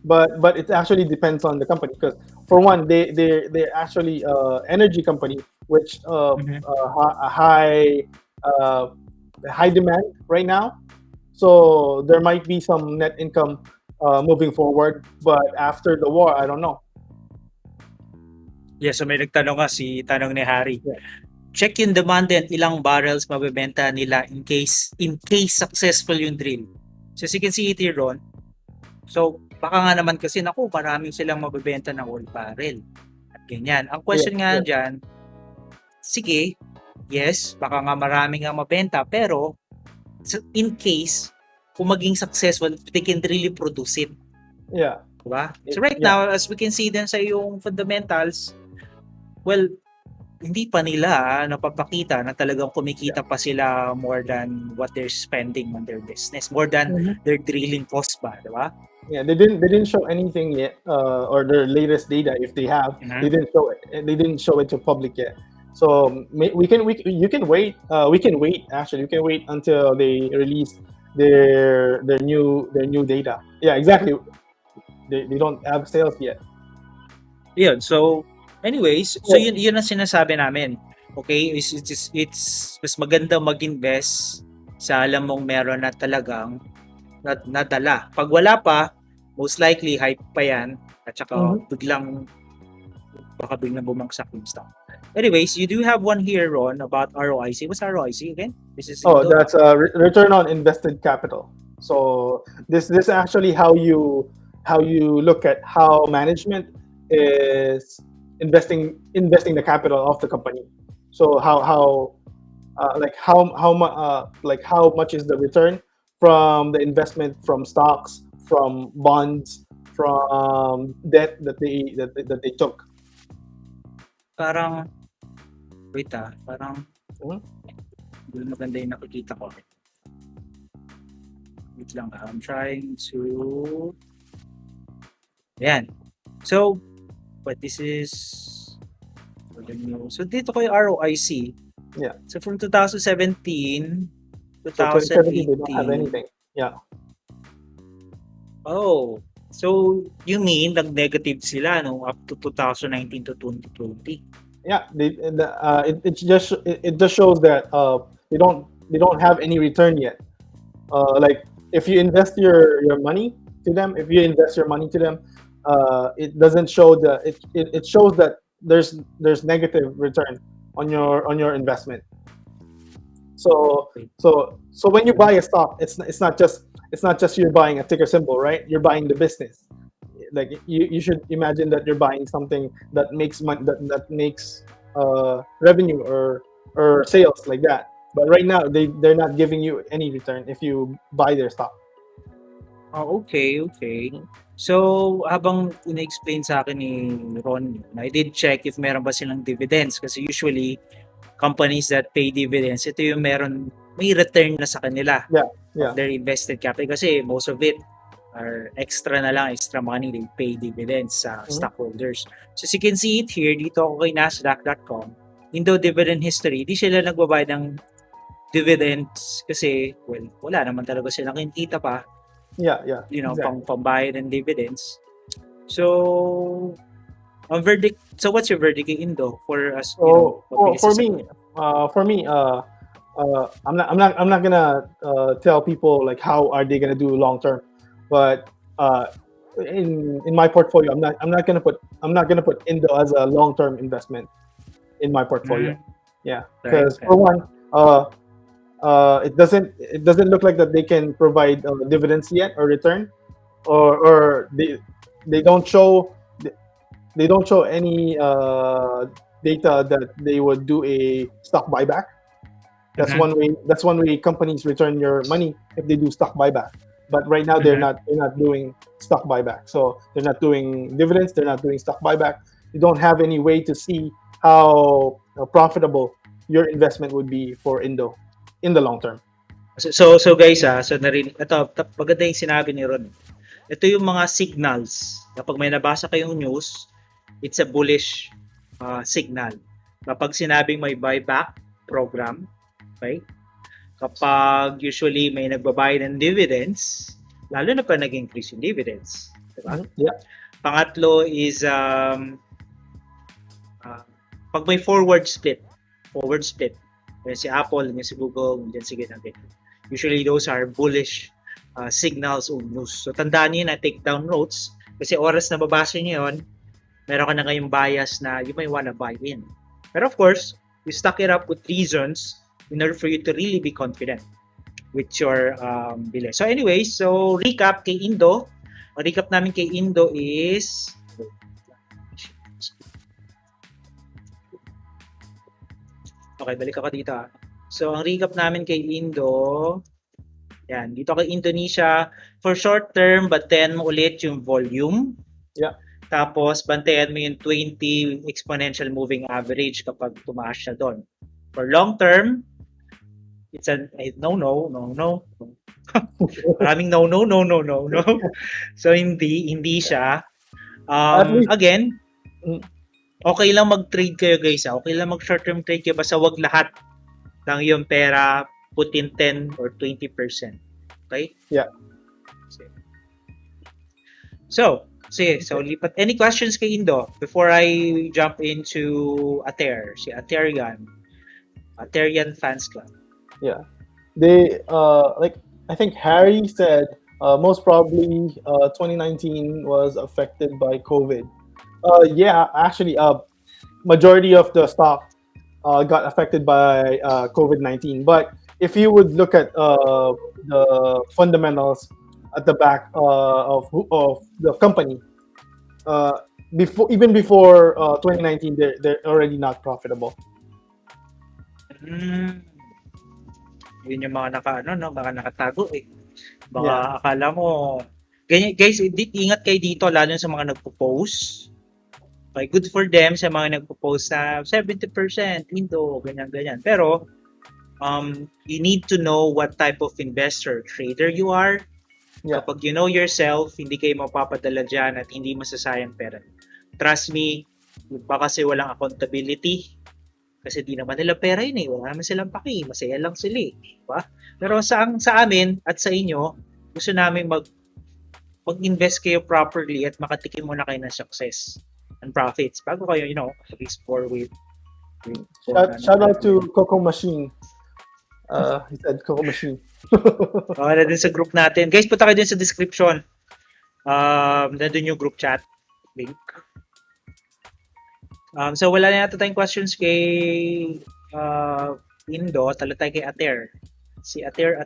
But it actually depends on the company, because for one, they're actually energy company, which Mhm. a uh, high demand right now. So there might be some net income moving forward, but after the war, I don't know. Yeah, so may nagtanong nga tanong ni Harry. Yeah. Check yung demand and ilang barrels mabebenta nila in case successful yung drill. So as you can see it here, Ron. So baka nga naman kasi naku, maraming silang mabebenta ng oil barrel. At ganyan. Ang Yeah, question nga yeah, dyan, sige, yes, baka nga marami nga mabenta, pero in case, kung maging successful, they can really produce it. yeah. Diba? So right Yeah. now, as we can see din sa yung fundamentals, well, hindi pa nila napapakita na talagang kumikita pa sila more than what they're spending on their business, more than Mhm. their drilling cost ba, diba? Yeah, they didn't show anything yet, or their latest data, if they have. Mhm. They didn't show it to public yet. So you can wait. We can wait. Actually, you can wait until they release their new data. Yeah, exactly. They don't have sales yet. Yun, so anyways, so So, yun ang sinasabi namin. Okay, it's mas maganda mag-invest sa alam mong meron na talagang nadala. Pag wala pa, most likely hype pa yan at saka mhm. baka biglang bumagsak yung stock. Anyways, you do have one here, Ron, about ROIC. What's ROIC again? This is Oh, Indo. that's return on invested capital. So this actually how you look at how management is investing the capital of the company. So how much is the return from the investment, from stocks, from bonds, from debt that they took. Parang, wait parang Mhm. hindi maganda yung nakikita ko. Wait lang I'm trying to, yan. So, but this is, so dito ko yung ROIC. Yeah. So from 2017, So 2017 they don't have 2018, anything. Yeah. oh, so you mean nag-negative sila no up to 2019 to 2020? Yeah, it just shows that they don't have any return yet. Like if you invest your money to them, if you invest your money to them, it doesn't show it shows that there's negative return on your investment. So when you buy a stock, it's not just you're buying a ticker symbol, right? You're buying the business. Like you should imagine that you're buying something that makes money, that makes revenue or sales, like that. But right now they're not giving you any return if you buy their stock. Oh, okay. So, habang ina-explain sa akin ni Ron, I did check if meron ba silang dividends kasi usually companies that pay dividends, ito yung may return na sa kanila Yeah. of their invested capital kasi most of it are extra money they pay dividends sa stockholders. So as you can see it here, dito ako kay Nasdaq.com, Indo dividend history, di sila nagbabayad ng dividends kasi, well, wala naman talaga silang kinikita pa, Yeah. you know, Exactly. pambayad ng dividends. So, verdict, so what's your verdict in Indo for us, you know, So mabilis sa for me, I'm not gonna tell people like how are they gonna do long term, but in my portfolio, I'm not gonna put Indo as a long term investment in my portfolio. Yeah, Right? because for one, it doesn't look like that they can provide dividends yet, or return, or they don't show they don't show any data that they would do a stock buyback. That's Mhm. one way. That's one way companies return your money if they do stock buyback. But right now they're Mhm. not. They're not doing stock buyback. So they're not doing dividends. They're not doing stock buyback. You don't have any way to see how profitable your investment would be for Indo in the long term. So guys, so maganda yung sinabi ni Ron. Ito yung mga signals. Kapag may nabasa kayong news, it's a bullish signal. Kapag sinabing may buyback program, okay? Kapag usually may nagbabayad ng dividends, lalo na pa nag-increase yung dividends. Diba? Yeah. Pangatlo is pag may forward split, yan si Apple, yan si Google, yan si ganyan. Usually those are bullish signals o news. So tandaan niyo na take down notes kasi oras na babasa niyo yun, meron ka na ngayong bias na you may wanna buy in. But of course, you stack it up with reasons in order for you to really be confident with your delay. So anyway, so recap kay Indo. Ang recap namin kay Indo is okay, balik ako dito. So ang recap namin kay Indo, yan, dito kay Indonesia for short term, but then mo ulit yung volume. Yeah. Tapos bantayan mo yung 20 exponential moving average kapag tumaas siya doon. For long term, it's a no. Maraming no. So hindi siya. At least. Again, Mm. okay lang mag-trade kayo guys. Okay lang mag-short-term trade kayo basta wag lahat ng yung pera put in 10 or 20%. Okay? Yeah. So lipat. Any questions kay Indo before I jump into Ater? Si Aterian. Aterian Fans Club. Yeah. They like I think Harry said most probably 2019 was affected by COVID. Yeah, actually, majority of the stock got affected by COVID-19. But if you would look at the fundamentals at the back of the company, before 2019, they're already not profitable. Yun yung mga mga nakatago eh. Baka Yeah. akala mo, ganyan, guys, ingat kayo dito, lalo sa mga nagpo-post. Okay, good for them sa mga nagpo-post na 70% Indo, ganyan. Pero, you need to know what type of investor, trader you are. Yeah. Kapag you know yourself, hindi kayo mapapadala dyan at hindi masasayang pera. Trust me, baka kasi walang accountability. Kasi di naman nila pera yun eh. Wala naman silang paki. Masaya lang sila eh. Diba? Pero sa amin at sa inyo, gusto namin mag-invest kayo properly at makatikim muna kayo ng success and profits bago kayo, explore with Shout out to Coco Machine. He said Coco Machine. Okay na din sa group natin. Guys, punta kayo din sa description. Nandun yung group chat link. So wala na yata tayong questions kay Indo. Talo tayo kay Ater. Si Ater.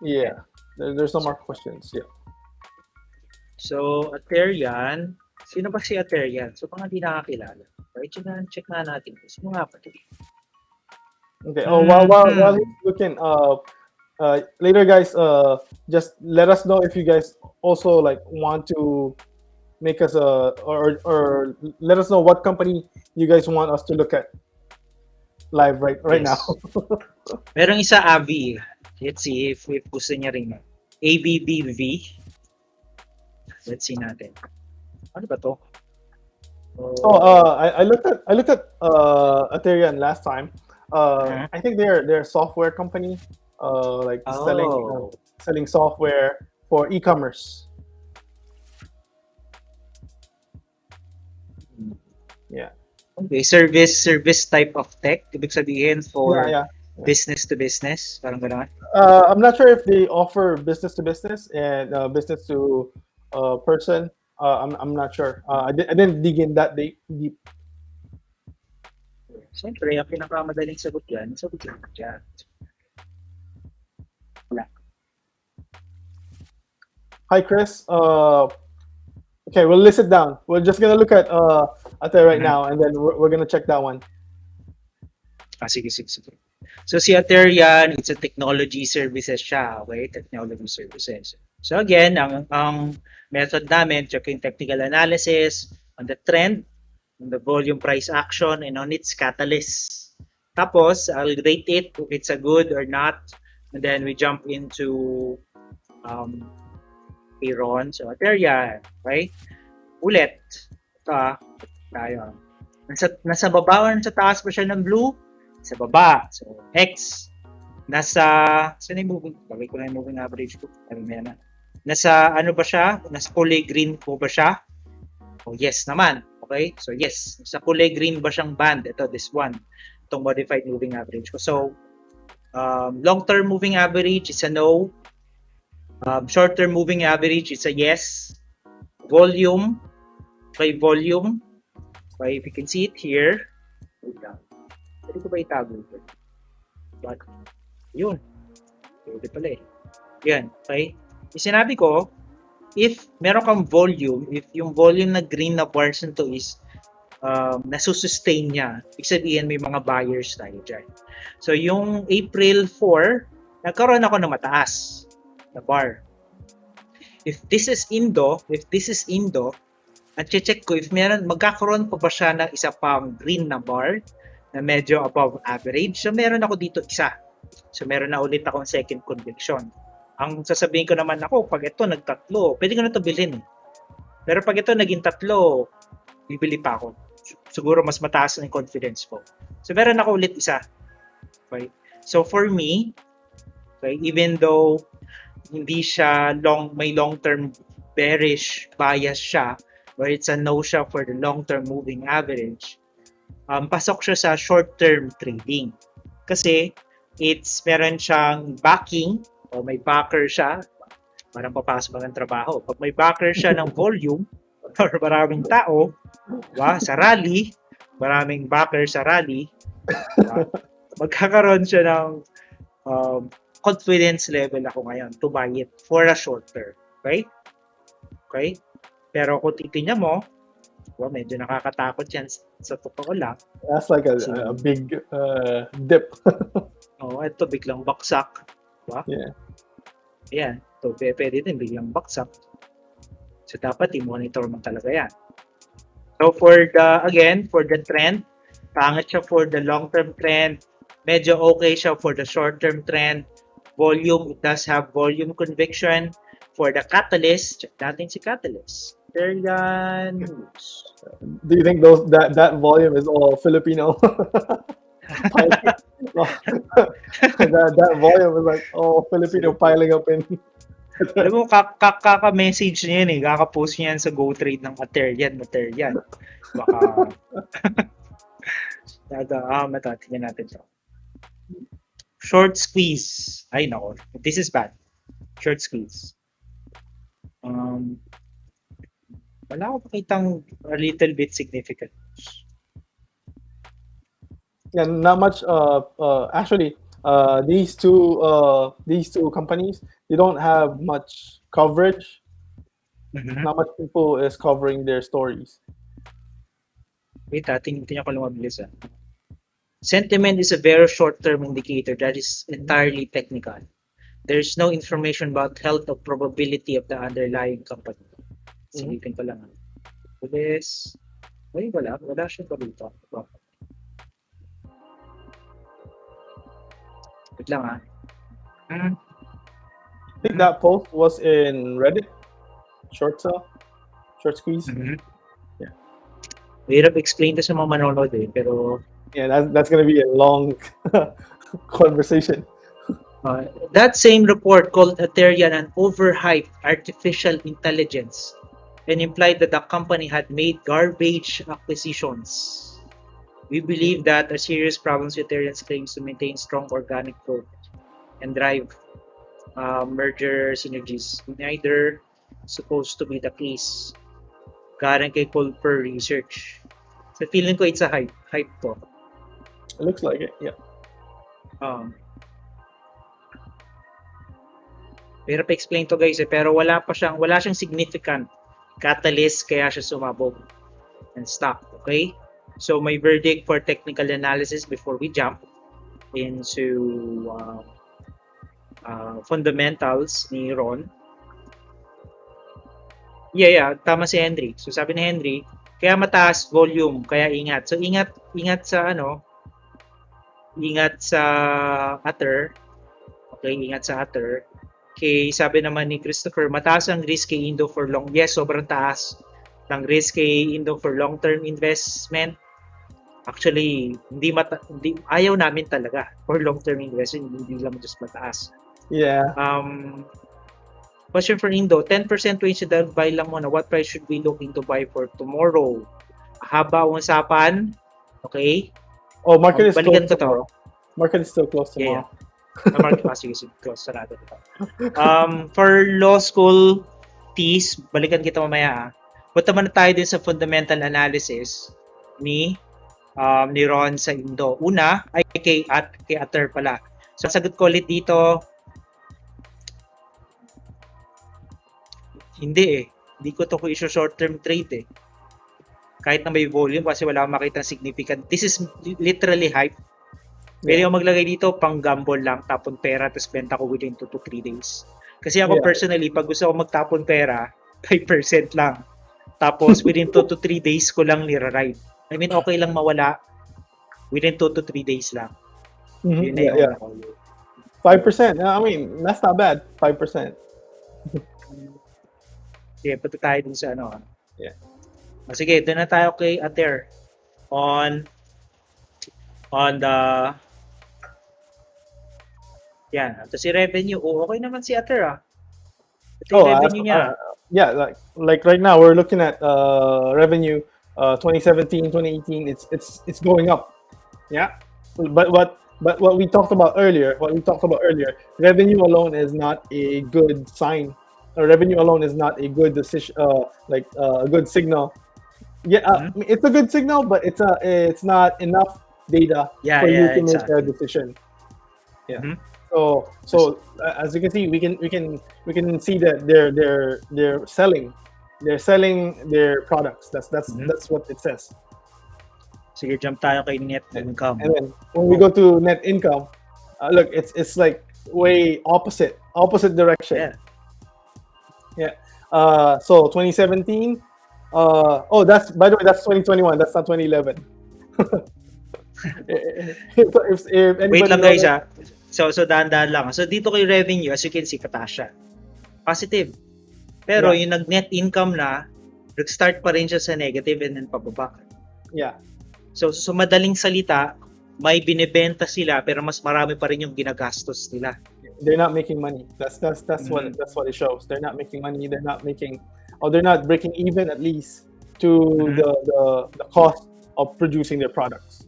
Yeah, there's no more questions. Yeah. So Ater yan. Sino ba si Ater yan? So baka hindi nakakilala. Right, check na natin. Sino nga pa ito? Okay. Oh, while he's looking, later, guys, just let us know if you guys also like want to make us or let us know what company you guys want us to look at live right Yes. now. Merong isa Avi. Let's see if gusto niya rin. ABBV. Let's see natin. Ano ba to? I looked at Ethereum last time. I think they're a software company, like selling software for e-commerce. Yeah. Okay, service type of tech. Ibig sabihin for Yeah. business to business, parang gano'n. I'm not sure if they offer business to business and business to person. I'm not sure. I didn't dig in that deep. Siyempre, ang pinakamadaling sagot yan dyan. Wala. Hi, Chris. Okay, we'll list it down. We're just gonna look at there right now, and then we're gonna check that one. Sige. So si Aterian, it's a technology services siya, okay? Technology services. So again, ang method namin, checking technical analysis on the trend, on the volume price action, and on its catalyst. Tapos, I'll rate it if it's a good or not. And then we jump into um, Aaron. So Aterian, okay? Ulit. Ito, tayo. Nasa baba or nasa taas ba siya ng blue? Sa baba. So, X. Saan yung moving? Bagay ko na yung moving average ko. Na. Nasa ano ba siya? Nasa kulay green po ba siya? Oh, yes naman. Okay? So, yes. Nasa kulay green ba siyang band? Ito, this one. Itong modified moving average ko. So, long-term moving average is a no. Short-term moving average is a yes. Volume. Okay, volume. Okay, if you can see it here. Wait lang. Pwede ko ba itago ito? But, yun. Pwede pala eh. Yan, okay? Yung sinabi ko, if meron kang volume, if yung volume na green na bars nito is nasusustain niya, ibig sabihin may mga buyers tayo dyan. So, yung April 4, nagkaroon ako ng mataas na bar. If this is Indo, at check ko if magkakaroon pa ba siya ng isa pang green na bar na medyo above average. So, meron ako dito isa. So, meron na ulit akong second conviction. Ang sasabihin ko naman ako, pag ito nagtatlo, pwede ko na ito bilhin. Pero pag ito naging tatlo, bibili pa ako. Siguro mas mataas na yung confidence ko. So, meron ako ulit isa. Okay? So, for me, okay, even though hindi siya may long-term bearish bias siya, or it's a no siya for the long-term moving average, pasok siya sa short-term trading. Kasi, meron siyang backing, o may backer siya, parang papasok ng trabaho. Pag may backer siya ng volume, or maraming tao, sa rally, maraming backer sa rally, magkakaroon siya ng confidence level ako ngayon to buy it for a short term. Okay? Okay? Pero kung titignan mo, medyo nakakatakot yan sa totoo lang. That's like a big dip. Ito biglang baksak. Diba? Yeah. Ayan. Ito pwede din biglang baksak. So dapat i-monitor mo talaga yan. So for the trend, pangit siya for the long-term trend. Medyo okay siya for the short-term trend. Volume, it does have volume conviction. For the catalyst, check natin si catalyst. Aterian News. Do you think that volume is all Filipino? that volume is like all Filipino piling up in. Alam mo, kaka-message niya yan eh. Kaka-post niya yan sa Gotrade ng Aterian. Baka... tingnan natin ito. Short squeeze. Ay, nako. This is bad. Short squeeze. Wala ko pakitang a little bit significant. Yeah, not much. Actually, these two companies, they don't have much coverage. Mm-hmm. Not much people is covering their stories. Wait, tingnan ko lang mabilis. Sentiment is a very short-term indicator that is entirely technical. There's no information about health or probability of the underlying company. Silipin ko lang. Bilis. Wala siya pa dito. Wait lang I think that post was in Reddit. Short squeeze. Mm-hmm. Yeah. Hirap explain to sa mga manonood pero yeah, that's gonna be a long conversation. That same report called Aterian an overhyped artificial intelligence and implied that the company had made garbage acquisitions. We believe that a serious problem with Aterian's claims to maintain strong organic growth and drive merger synergies. Neither supposed to be the case. Galing kay Culper Research. So feeling ko it's a hype to. It looks like it, yeah. Pero pa-explain to guys pero wala siyang significant catalyst kaya siya sumabog and stop, okay? So my verdict for technical analysis before we jump, into fundamentals ni Ron. Yeah, tama si Henry. So sabi ni Henry, kaya mataas volume, kaya ingat. So ingat sa Ather. Okay, ingat sa Ather. Kay sabi naman ni Christopher, mataas ang risk kay Indo for long. Yes, sobrang taas ng risk kay Indo for long-term investment. Actually, hindi ayaw namin talaga for long-term investment, hindi lang just mataas. Yeah. Question for Indo, 10% range na buy lang muna. What price should we looking to buy for tomorrow? Haba ang usapan. Okay? Oh, market is balikan closed ko to. tomorrow. Market is still closed tomorrow. Market sige, close sarado ito. For law school fees, balikan kita mamaya. Punta muna tayo din sa fundamental analysis ni Ron sa Indo. Una ay kay Ather pala. So sagot ko ulit dito, hindi ko to issue short term trade kahit na may volume kasi wala akong makita significant. This is literally hype. Pwede ako maglagay dito pang gamble lang, tapon pera, tapos benta ko within 2 to 3 days. Kasi ako personally, pag gusto ko magtapon pera, 5% lang. Tapos within 2 to 3 days ko lang nira-ride. I mean, okay lang mawala within 2 to 3 days lang. Mm-hmm. Yeah. 5%. I mean, that's not bad. 5%. Yeah, punta tayo dun sa Yeah. Sige, doon na tayo kay Ather on the ito si revenue. Okay naman si Ather Ito revenue niya. Yeah, like right now we're looking at revenue 2017, 2018 it's going up. Yeah. But what we talked about earlier, revenue alone is not a good sign. Revenue alone is not a good decision a good signal. Yeah, it's a good signal, but it's not enough data for you to make a decision. Yeah. Mm-hmm. So as you can see, we can see that they're selling their products. That's what it says. Sige, jump tayo kay net income. And then when we go to net income, look, it's like way opposite direction. Yeah. So 2017. That's, by the way, that's 2021. That's not 2011. if Wait lang guys So dahan-dahan lang. So dito kay revenue, as you can see, pataas siya. Positive. Pero yung nag-net income na, nag-start pa rin siya sa negative and then pababa. Yeah. So madaling salita, may binebenta sila pero mas marami pa rin yung ginagastos nila. They're not making money. That's what it shows. They're not making money. They're not breaking even at least to the cost of producing their products.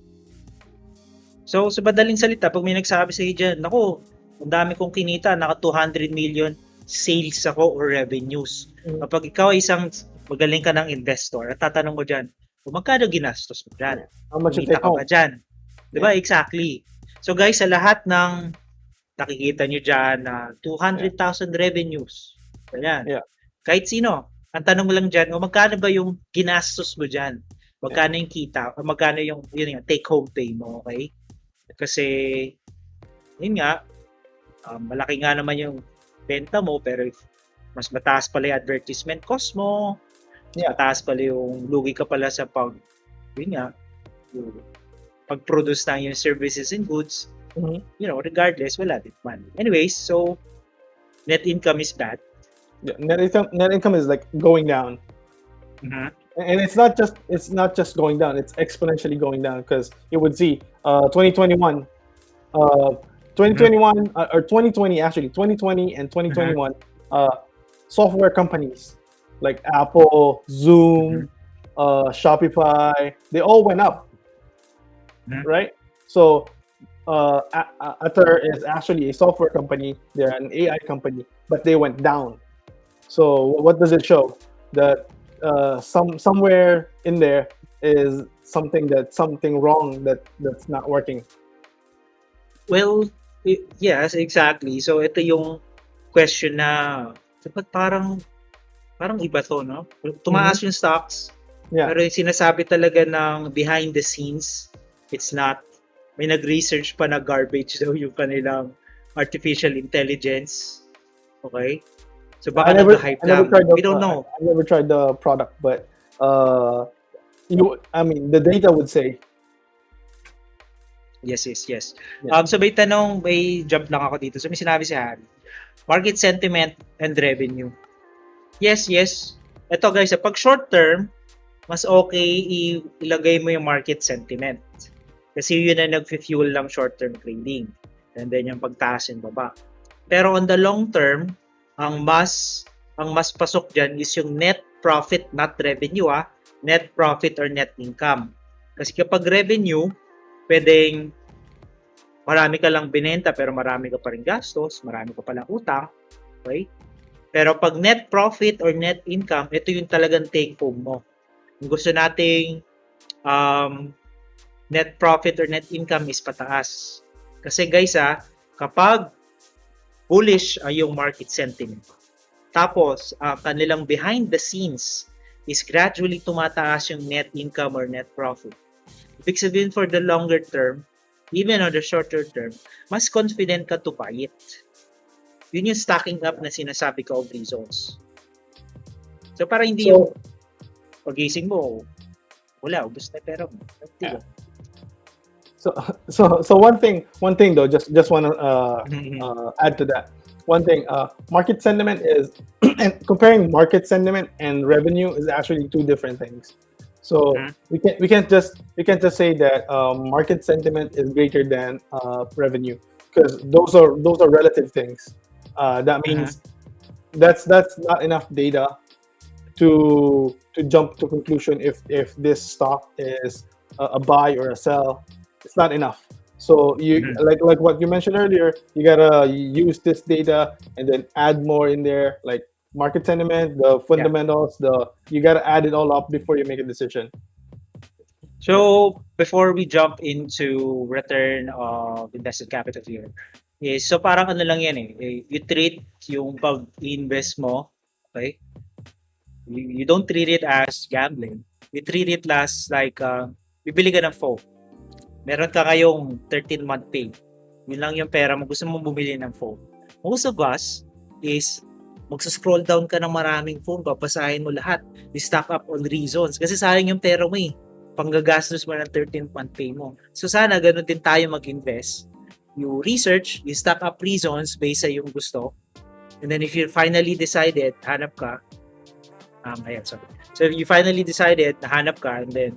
So, sa madaling salita, pag may nagsabi sa iyo dyan, naku, ang dami kong kinita, naka 200 million sales ako or revenues. Kapag ikaw ay isang magaling ka ng investor, at tatanong mo dyan, magkano ginastos mo dyan? How much you Kumita take home? ka ba dyan? Diba? Exactly. So guys, sa lahat ng nakikita nyo dyan na 200,000 revenues, ganyan. Yeah. Kahit sino, ang tanong mo lang dyan, magkano ba yung ginastos mo dyan? Magkano yung kita? O magkano yung take home pay mo, okay? Kasi, yun nga, malaki nga naman yung benta mo, pero mas mataas pala yung advertisement cost mo, mataas pala yung lugi ka pala sa pag-produce ng yung services and goods, regardless, wala din money. Anyways, so, net income is bad. Yeah, net income is like going down. And it's not just going down, it's exponentially going down, because you would see 2021 or 2020 actually, 2020 and 2021 software companies like Apple, Zoom, Shopify, they all went up, right? So Ather is actually a software company, they're an AI company, but they went down. So what does it show? That somewhere in there is something wrong that's not working. Well, yes, exactly. So ito yung question na dapat parang iba to, no? Tumaas yung stocks. Yeah. Pero yung sinasabi talaga ng behind the scenes, it's not May nag-research pa na garbage daw yung kanilang artificial intelligence. Okay? So baka nag-hype I never lang. tried the We don't know. I never tried the product, but uh, I mean, the data would say, Yes, yes, yes. yeah. So may jump lang ako dito. So may sinabi si Harry. Market sentiment and revenue. Yes, yes. Ito guys, pag short term, mas okay ilagay mo yung market sentiment. Kasi yun na nag-fuel ng short term trading. And then yung pagtaas and baba. Pero on the long term, ang mas pasok diyan is yung net profit, not revenue net profit or net income. Kasi kapag revenue, pwedeng marami ka lang binenta pero marami ka pa rin gastos, marami ka pa lang utang, okay? Pero pag net profit or net income, ito yung talagang take home mo. Kung gusto nating um, net profit or net income is pataas. Kasi guys kapag bullish ay yung market sentiment, tapos kanilang behind the scenes is gradually tumataas yung net income or net profit. Ibig sabihin for the longer term, even on the shorter term, mas confident ka to buy it. Yun yung stacking up na sinasabi ko of results. So para hindi yung So pagising mo, wala, ubus na pera mo. yeah. So one thing though, just want to add to that. One thing, market sentiment is, and comparing market sentiment and revenue is actually two different things. So we can't just say that market sentiment is greater than revenue, because those are relative things. That means that's not enough data to jump to conclusion if this stock is a buy or a sell. It's not enough. So you like what you mentioned earlier, you gotta use this data and then add more in there, like market sentiment, the Yeah. fundamentals, the you gotta add it all up before you make a decision. Yeah. So before we jump into return of invested capital here, so parang ano lang yan you treat yung pag-invest mo, okay? You don't treat it as gambling. You treat it as like, bibili ka ng phone. Meron ka ngayong 13-month pay. Yun lang yung pera mo. Gusto mong bumili ng phone. Most of us is magsa-scroll down ka ng maraming phone, babasahin mo lahat. You stock up on reasons. Kasi sayang yung pera mo panggagastos mo ng 13th month pay mo. So sana ganun din tayo mag-invest. You research, you stock up reasons based sa yung gusto. And then if you finally decided, hanap ka, ayan, sorry. So you finally decided, hanap ka, and then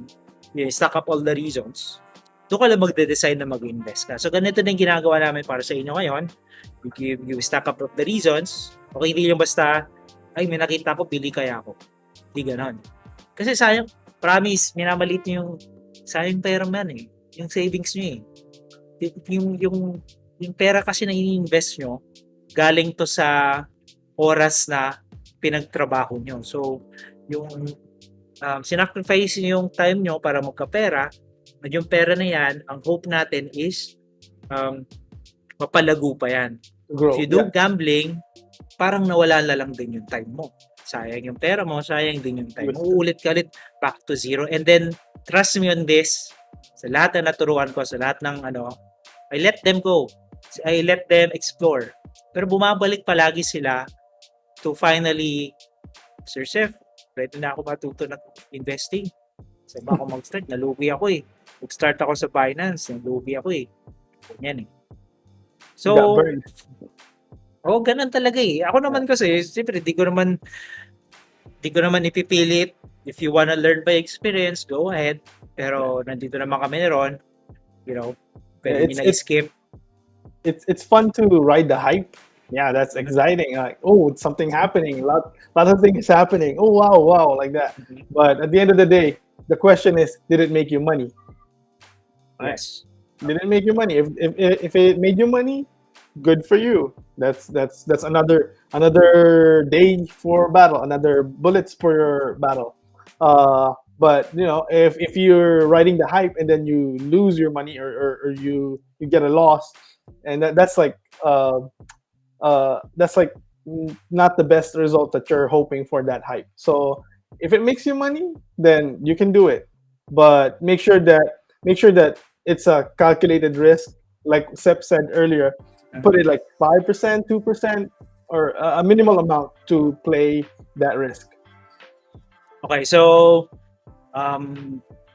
you stock up all the reasons, doon ka lang magde-decide na mag-invest ka. So ganito din ginagawa namin para sa inyo ngayon. You stack up of the reasons. Okay, hindi yung basta, ay may nakita ko, bili kaya ako. Hindi ganon. Kasi sayang, promise, minamalit nyo yung sayang pera man yung savings nyo yung pera kasi na ini-invest nyo, galing to sa oras na pinagtrabaho nyo. So, yung sinacrifice nyo yung time nyo para magkapera, at yung pera na yan, ang hope natin is mapalago pa yan. Grow. If you do gambling, parang nawala na lang din yung time mo. Sayang yung pera mo, sayang din yung time mo. Uulit ka ulit back to zero. And then, trust me on this, sa lahat na naturuan ko, sa lahat ng I let them go. I let them explore. Pero bumabalik palagi sila to finally, Sir Chef, ready na ako matuto ng investing. Sa ba ako mag-start? Nalugi ako Mag-start ako sa Binance, nalugi ako Ganyan So, ganun talaga Ako naman kasi, siyempre, di ko naman ipipilit. If you wanna learn by experience, go ahead. Pero nandito naman kami ni Ron, pwede nyo na-skip. It's fun to ride the hype. Yeah, that's exciting. Like, oh, it's something happening. Lot of things happening. Oh, wow, like that. But at the end of the day, the question is, did it make you money? Yes. Did it make you money? If it made you money, good for you. That's another day for battle, another bullets for your battle. But if you're riding the hype and then you lose your money or you get a loss, and that's like not the best result that you're hoping for that hype. So if it makes you money, then you can do it, but make sure that it's a calculated risk. Like Sep said earlier, put it like 5%, 2%, or a minimal amount to play that risk. Okay, so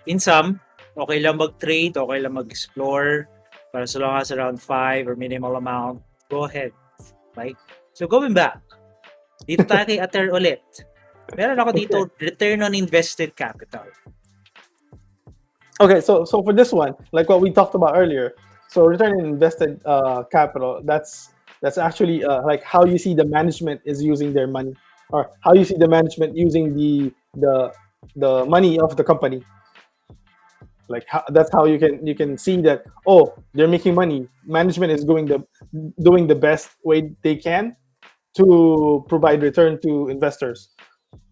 in sum, okay lang mag-trade, okay lang mag-explore, para so long as around 5 or minimal amount, go ahead. Right? So going back, dito tayo kay Ather ulit. Meron ako dito, return on invested capital. Okay, so for this one, like what we talked about earlier, so return on invested capital, that's actually like how you see the management is using their money, or how you see the management using the money of the company. Like that's how you can see that, oh, they're making money. Management is doing the best way they can to provide return to investors.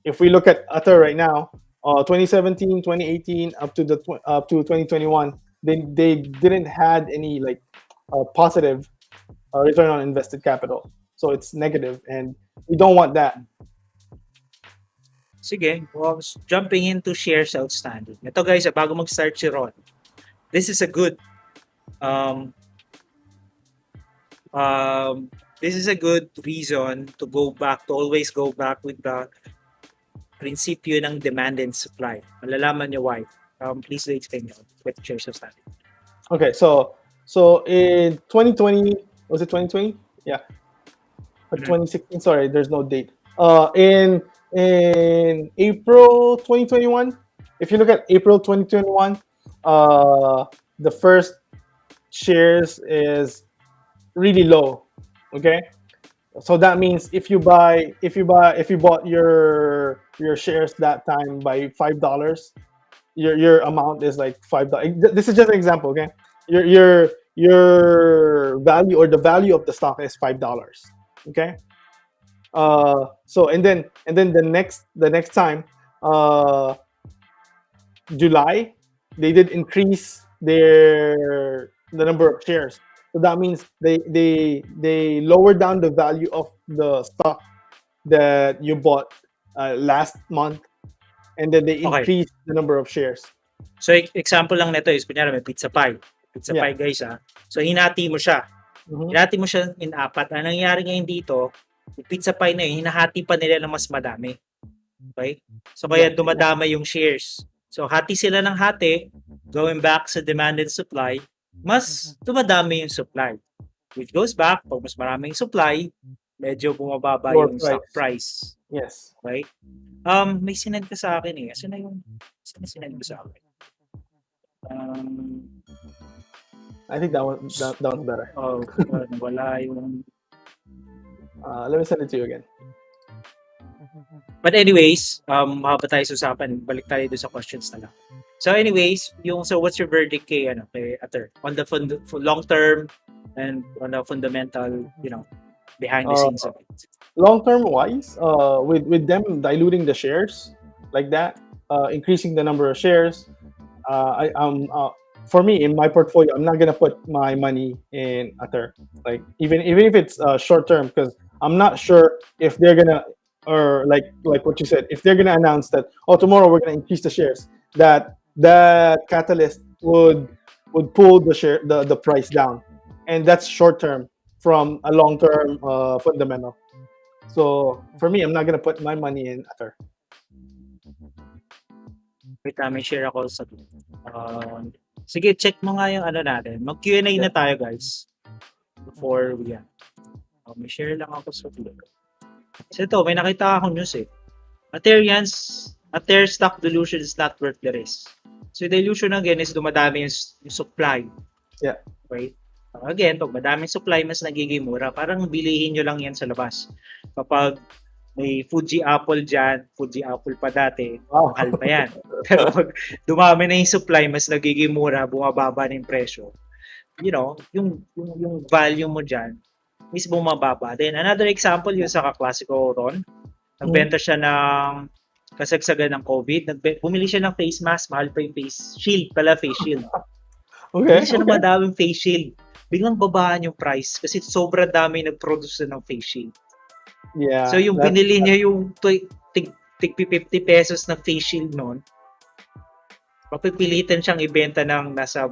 If we look at Utter right now, 2017, 2018, up to 2021, they didn't had any like positive return on invested capital. So it's negative, and we don't want that. Sige, well, jumping into shares outstanding. Ito guys, bago mag-start si Ron, this is a good um, this is a good reason to always go back with the prinsipyo ng demand and supply. Malalaman niyo why. Please do explain nyo with shares outstanding. Okay, so in 2020, was it 2020? Yeah. Or 2016, sorry, there's no date. In April 2021, if you look at April 2021, the first shares is really low. Okay, so that means if you bought your shares that time by $5, your amount is like $5. This is just an example. Okay, your value, or the value of the stock, is $5. Okay, so and then the next time, July, they did increase the number of shares. So that means they lowered down the value of the stock that you bought last month, and then they increased the number of shares. So example lang nito is, kunyari may pizza pie. Pizza pie guys So hinati mo siya. Hinati mo siya in 4. Ang nangyayari ngayon dito, yung pizza pie na yun, hinahati pa nila ng mas madami. Okay? So kaya dumadama yung shares. So hati sila ng hati, going back sa demand and supply, mas dumadami yung supply. Which goes back, pag mas maraming supply, medyo bumababa yung stock price. Yes. Okay? May sinend ka sa akin eh. Saan sinend ko sa akin? I think that was better. Oh, wala yung... let me send it to you again. But anyways, mahaba tayo sa usapan. Balik tayo doon sa questions na lang. So anyways, so what's your verdict kay Ather? On the long term and on the fundamental, behind the scenes of it. Long term wise, with them diluting the shares like that, increasing the number of shares, for me, in my portfolio, I'm not gonna put my money in Ather. Like even if it's short term, because I'm not sure if they're gonna, or like what you said, if they're gonna announce that, oh, tomorrow we're gonna increase the shares, that catalyst would pull the price down, and that's short term from a long term fundamental. So for me, I'm not gonna put my money in Ather. Wait, may share ako sa sige, check mo nga yung natin. Mag-Q&A na tayo, guys. Before we may share lang ako sa vlog. So ito, may nakita akong news eh. Ather stock dilution is not worth the risk. So dilution again is dumadami yung supply. Yeah. Right? Again, pag madaming supply, mas nagiging mura. Parang bilihin nyo lang yan sa labas. Kapag may Fuji Apple dyan, Fuji Apple pa dati, mahal pa yan. Pero pag dumami na yung supply, mas nagiging mura, bumababa na yung presyo. Yung value mo dyan, is bumababa. Then another example, yung sa kaklasiko Ron, nagbenta siya ng kasagsagan ng COVID. Bumili siya ng face mask, mahal pa yung face shield. Bumili siya ng madaming face shield. Biglang babaan yung price kasi sobrang dami nag-produce ng face shield. Yeah. So yung binili niya yung tig 50 pesos na face shield noon, mapipilitan siyang ibenta ng nasa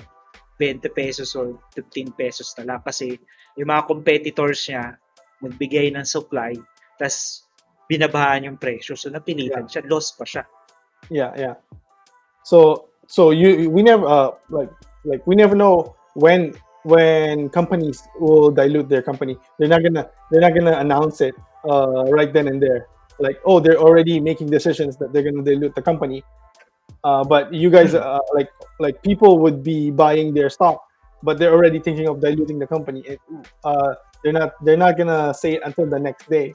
20 pesos or 15 pesos na lang kasi yung mga competitors niya nagbigay ng supply tas binabahan yung presyo. So Yeah, napilitan siya, loss pa siya. yeah. So you we never like we never know when companies will dilute their company. They're not gonna announce it right then and there. Like, oh, they're already making decisions that they're gonna dilute the company. But you guys, like people would be buying their stock, but they're already thinking of diluting the company. They're not gonna say it until the next day.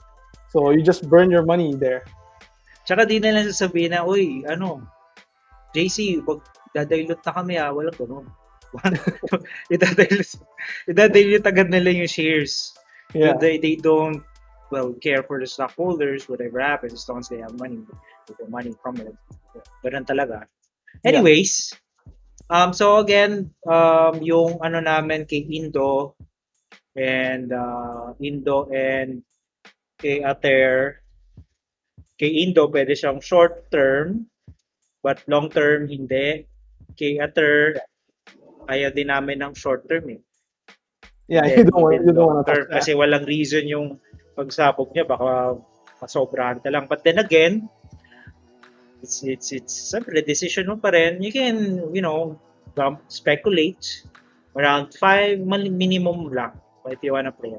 So you just burn your money there. Tsaka di na lang sasabihin na, uy, ano, JC, wag dadilute na kami ah, walang ganun. idadilute, idadilute agad nila yung shares. Yeah, They don't well care for the stockholders, whatever happens, as long as they have money, they get money from it. Ganun talaga. yeah. Anyways, so again, yung ano namin kay Indo and kay Ater, kay Indo pwede siyang short term, but long term hindi. Kay Ater, ayaw din namin ng short term eh. And Yeah, you then don't want even you don't long want to touch term that. kasi walang reason yung pagsabog niya, baka masobrahan ka lang. But then again, it's siyempre decision mo pa rin. You can, speculate around 5 minimum lang if you wanna play.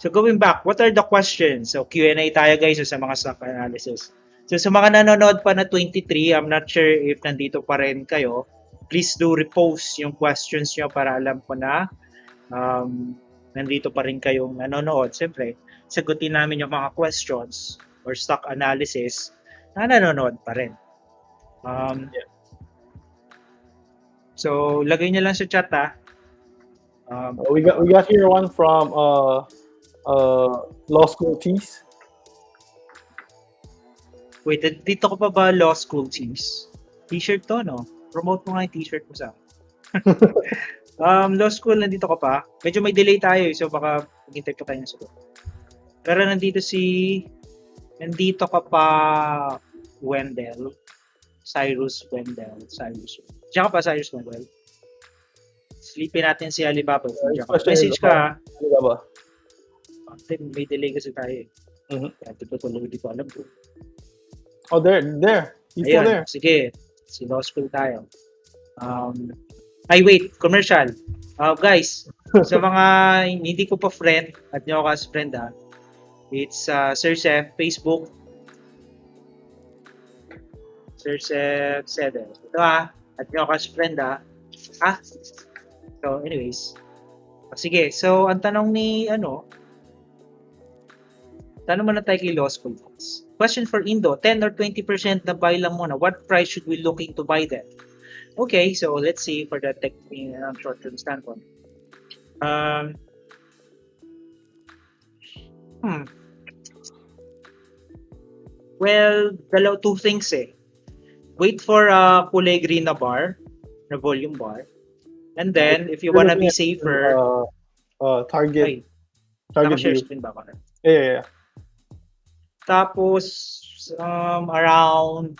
So going back, what are the questions? So Q&A tayo guys sa mga stock analysis. So sa mga nanonood pa na 23, I'm not sure if nandito pa rin kayo. Please do repost yung questions nyo para alam ko na nandito pa rin kayong nanonood. Siyempre, sagutin namin yung mga questions or stock analysis na nanonood pa rin. So, lagay niyo lang sa chat ha. We got here one from law school teas. Wait, dito ko pa ba law school teams? T-shirt to, no? Promote mo nga yung t-shirt mo sa law school, nandito ka pa. Medyo may delay tayo, so baka maghintay pa tayo ng sagot. Pero nandito ka pa, Wendell. Cyrus. Diyan ka pa, Cyrus Wendell. Sleepin natin si Alibaba. Message ka. Alibaba. May delay kasi tayo eh. Kaya tutuloy, di ko alam bro. Oh, there. He's still there. Sige. Si law school tayo. Wait. Commercial. Guys, sa mga hindi ko pa friend at nyo ako as friend it's Sir Seth, Facebook. Sir Seth Seder. Ito at nyo ako as friend So anyways. Sige, so ang tanong ni tanong mo na tayo kay law school. Question for Indo, 10 or 20% na buy lang muna. What price should we looking to buy that? Okay, so let's see for the short-term standpoint. Well, two things eh. Wait for a kulay green na bar, na volume bar. And then, if you wanna be safer, target share view. screen ba ako? Yeah. Tapos, around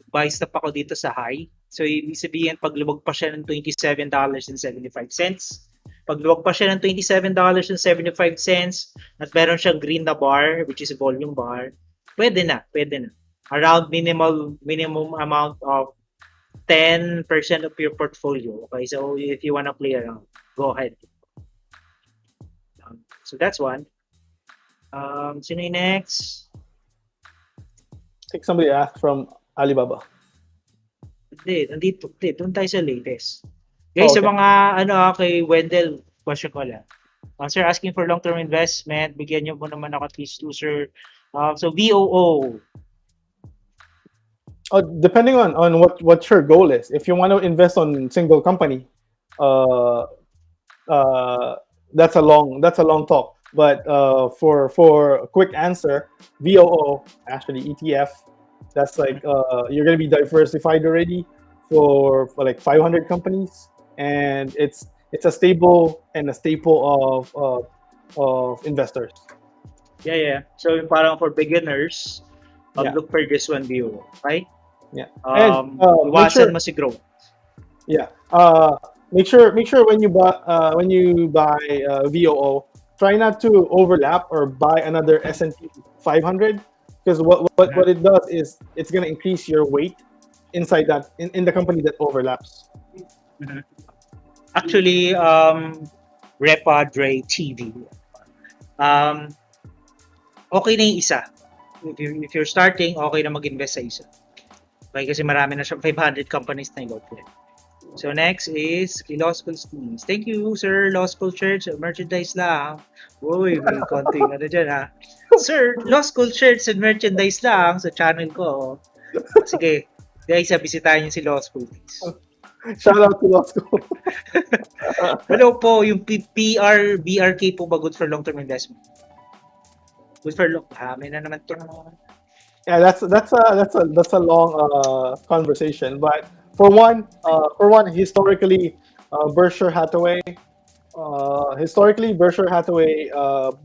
buy stop ako dito sa high. So, ibig sabihin, pag lumag pa siya ng $27.75, pag lumag pa siya ng $27.75 at meron siyang green na bar, which is a volume bar, pwede na. Around minimum amount of 10% of your portfolio. Okay, so if you wanna play around, go ahead. So that's one. Sino yung next? I think somebody asked from Alibaba. Nandito. Doon tayo sa latest. Guys, sa mga kay Wendell, question ko lang. Sir, asking for long-term investment, bigyan niyo po naman ako at least 2, sir. So VOO. Depending on what your goal is. If you want to invest on single company, that's a long talk. But for a quick answer, VOO, actually ETF, that's like you're gonna be diversified already for like 500 companies, and it's a stable and a staple of investors. Yeah. So parang for beginners, look for this one VOO, right? Yeah. Iwasan mo si growth. Yeah. Make sure when you buy VOO, try not to overlap or buy another S&P 500, because what it does is it's gonna increase your weight inside that in the company that overlaps. Mhm. Actually, Repa Dre TV. Um, okay na yung isa. If you're starting, okay na mag-invest sa isa. Okay, kasi marami na siyang 500 companies na i-go. So next is kay Law School Schemes. Thank you, Sir Law School Church. Merchandise lang. Uy, may konting ano dyan ha. Sir, Law School Church and merchandise lang sa channel ko. Sige, guys, bisitahin niyo si Law School, please. Shout out to law school. Hello po, yung PR, BRK po ba good for long-term investment? Good for long, may na naman to. Yeah, that's a long conversation. But for one, historically, Berkshire Hathaway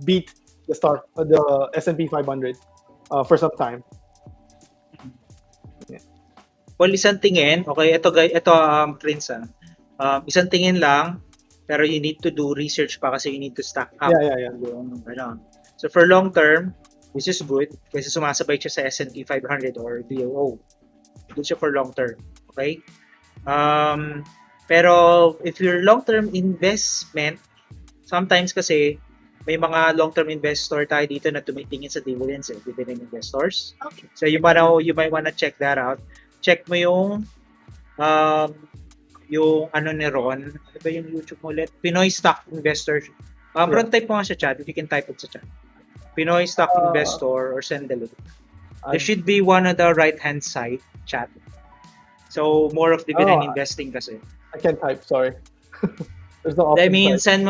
beat the S&P 500 for some time. Well, isang tingin, okay, ito Prince isang tingin lang, pero you need to do research pa kasi you need to stack up. Yeah. So for long term, this is good kasi sumasabay siya sa S&P 500 or VOO. Good siya for long term, okay? Pero if your long term investment, sometimes kasi may mga long term investor tayo dito na tumitingin sa dividends, dividend investors. Okay. So you might wanna check that out. Check mo yung ano ni Ron, ano ba yung YouTube mo ulit? Pinoy Stock Investor. Ron, type mo nga sa chat if you can type it sa chat. Pinoy Stock Investor or send the link. There should be one on the right hand side chat. So more of dividend investing kasi. I can't type, sorry. There's no I option. mean, send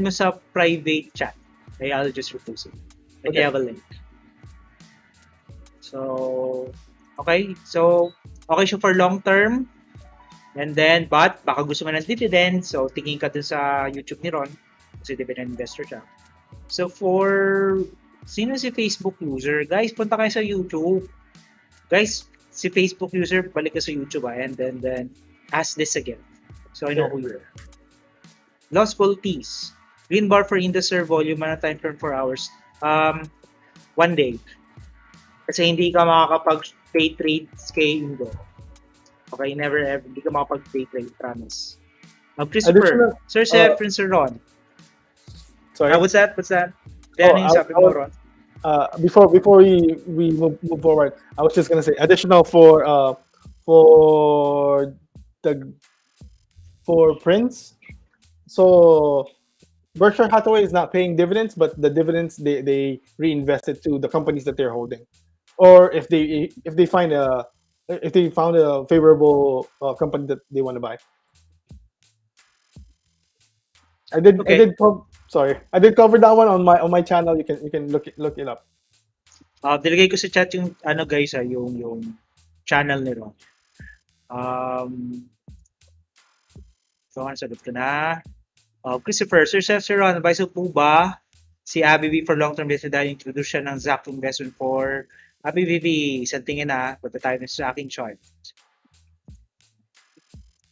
mo sa private chat. Okay, I'll just repost it. Okay, I have a link. So, okay. So, okay siya for long term. And then, but baka gusto mo ng dividend. So, tingin ka dun sa YouTube ni Ron. Kasi dividend investor siya. So, for sino si Facebook user? Guys, punta kayo sa YouTube. Guys, si Facebook user, balik ka sa YouTube and then ask this again. So, I know who you are. Law School Tees. Green bar for investor volume na time frame 4 hours. 1 day. Kasi hindi ka makakapag-day trade kay Indo. Okay, never ever. Hindi ka makapag-day trade, promise. Christopher, Sir Seth, Prince Ron. Sorry. What's that? Ano yung sabi mo, Ron? Before we move forward, I was just gonna say additional for Prince. So Berkshire Hathaway is not paying dividends, but the dividends they reinvest it to the companies that they're holding, or if they found a favorable company that they want to buy. I did cover that one on my channel. You can look it up. Nilagay ko sa chat yung ano guys, yung channel ni Ron. So, sagot ko na. Christopher, Sir Ron, advice po ba si Abby V for long-term investment dahil introduce siya ng ZAC investment for Abby V, isang tingin na, punta tayo sa aking chart.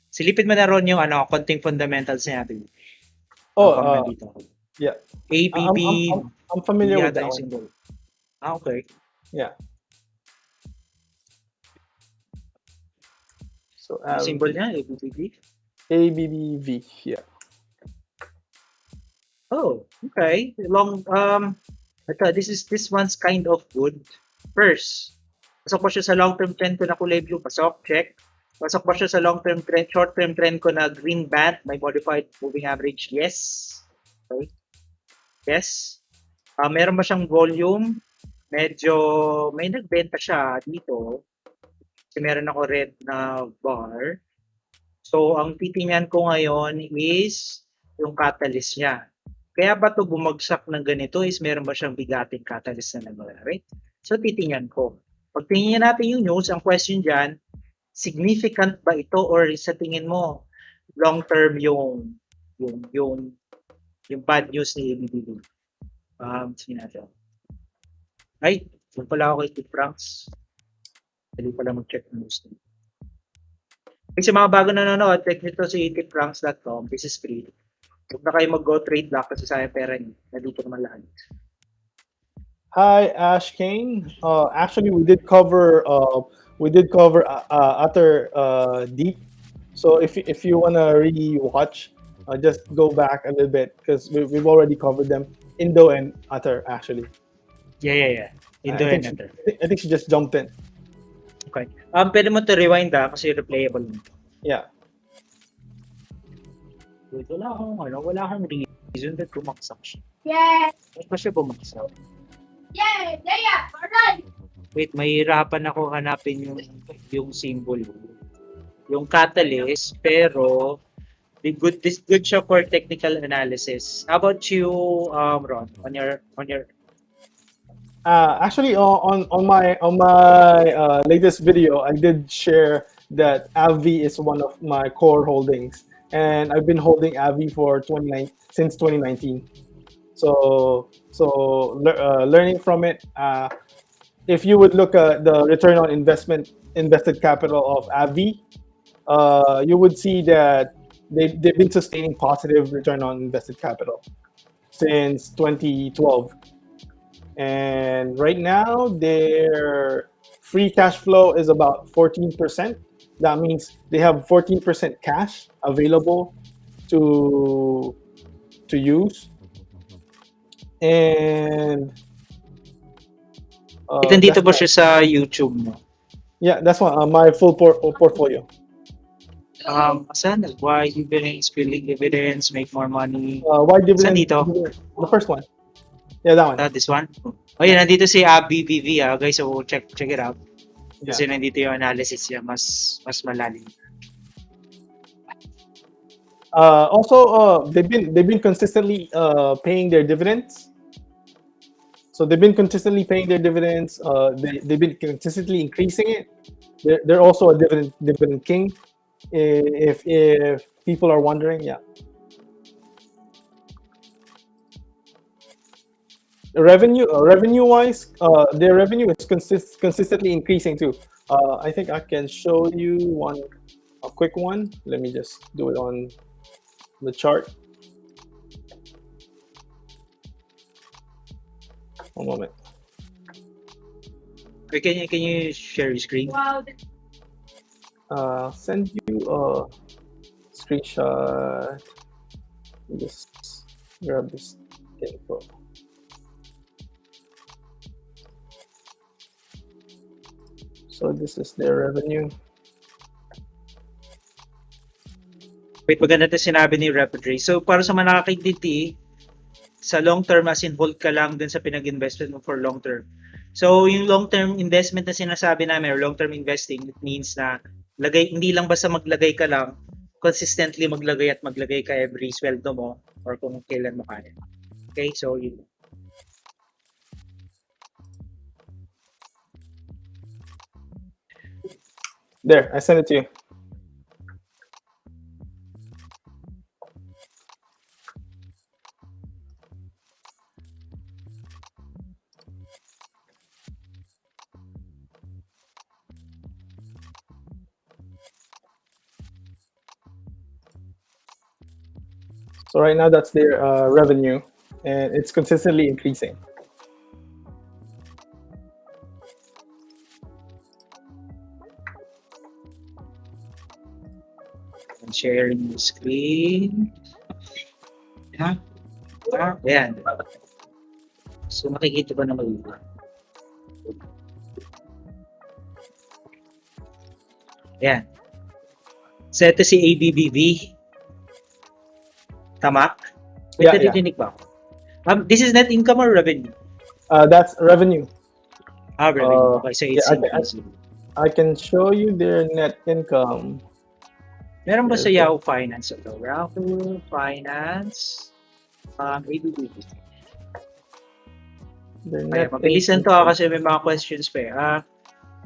Silipin mo na Ron yung konting fundamentals ni Abby V. Yeah. ABB. I'm familiar with that one. Symbol. Okay. Yeah. So symbol niya, ABBV? ABBV, yeah. Oh, okay. This one's kind of good. First, pasok pa siya sa long-term trend ko na kulay blue. Pasok, check. Pasok pa siya sa long-term trend, short-term trend ko na green band, may modified moving average. Yes. Okay. Yes. Meron ba siyang volume? Medyo may nagbenta siya dito. Kasi meron ako red na bar. So, ang titingnan ko ngayon is yung catalyst niya. Kaya ba ito bumagsak ng ganito is meron ba siyang bigating catalyst na nangyari? So, titingnan ko. Pag tingnan natin yung news, ang question dyan, significant ba ito or sa tingin mo, long-term yung bad news ni ABBB? Sige natin. Ay, doon pala ako kay Franks. Dali pala mag-check ng news. Sa mga bago nanonood, check nyo to si tipranks.com. This is free. Huwag na kayo mag-Gotrade lang kasi sayang pera nyo. Nandito naman lahat. Hi, Ash Kane. Actually, we did cover Utter Deep. So if you wanna re-watch, just go back a little bit because we've already covered them. Indo and Utter actually. Yeah. Indo I think and Enter. I think she just jumped in. Okay. Pwede mo to rewind kasi replayable mo. Yeah. Wait, wala akong reason that bumaksak siya. Yay! Ba't ba siya bumaksak? Yay! Leia! Alright! Wait, mahirapan ako hanapin yung symbol. Yung catalyst, pero this good siya for technical analysis. How about you, Ron, on your Actually, on my latest video, I did share that AVI is one of my core holdings, and I've been holding AVI for since 2019. So learning from it, if you would look at the return on invested capital of AVI, you would see that they've been sustaining positive return on invested capital since 2012. And right now, their free cash flow is about 14%. That means they have 14% cash available to use. And nandito that's ba siya sa YouTube mo? yeah, that's my full portfolio. Saan? Why dividends, filling dividends, make more money. Why Saan dividend? dito? The first one. Yeah, that one. This one? Oh, yeah, nandito si ABBV, guys. So, check it out. Yeah. Kasi nandito yung analysis niya, mas malalim. Also, they've been consistently paying their dividends. So they've been consistently paying their dividends. They've been consistently increasing it. They're also a dividend king. If people are wondering, yeah. Revenue wise, their revenue is consistently increasing too. I think I can show you a quick one. Let me just do it on the chart. One moment. Can you share your screen? Wow. Send you a screenshot. Just grab this info. So this is their revenue. Wait, maganda ito sinabi ni Gotrade. So, para sa mga nakakaintindi, sa long term as in hold ka lang dun sa pinag-investment mo for long term. So, yung long term investment na sinasabi namin or long term investing, it means na hindi lang basta maglagay ka lang, consistently maglagay ka every sweldo mo or kung kailan mo kaya. Okay, so yun. There, I sent it to you. So right now that's their revenue, and it's consistently increasing. I'm sharing the screen. Ayan. So, makikita ba naman yun? Ayan. So, ito si ABBV. Tama? Wait, nadidinig ba ako? This is net income or revenue? That's revenue. Revenue. Okay, so it's I can show you their net income. Meron ba sa Yahoo Finance ito? Yahoo Finance, ABBV. Mabilisan to kasi may mga questions pa eh.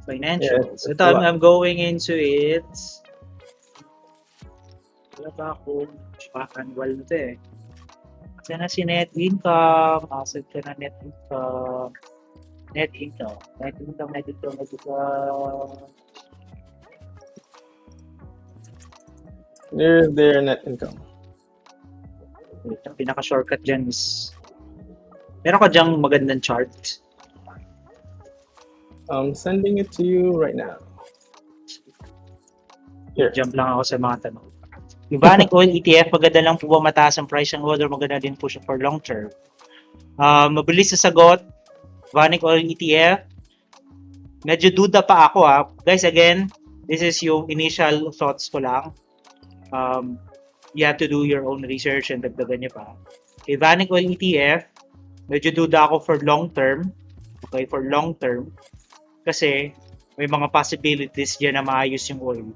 Financials. Yeah, Ito, I'm going into it. Wala ba ako? Annual na ito eh. Kasi na si net income. Asset ka na net income. Net income. There's their net income. Ang pinaka-shortcut dyan is, meron ka dyang magandang chart? I'm sending it to you right now. Here. Jump lang ako sa mga tanong. Yung Vanek Oil ETF, maganda lang po ba mataas ang price ng oil or maganda din po siya for long term? Mabilis sa sagot, Vanek Oil ETF, medyo duda pa ako ha. Guys, again, this is yung initial thoughts ko lang. You have to do your own research and dagdagan nyo pa. Okay, Vanek Oil ETF, medyo duda ako for long term. Okay, for long term. Kasi may mga possibilities dyan na maayos yung oil.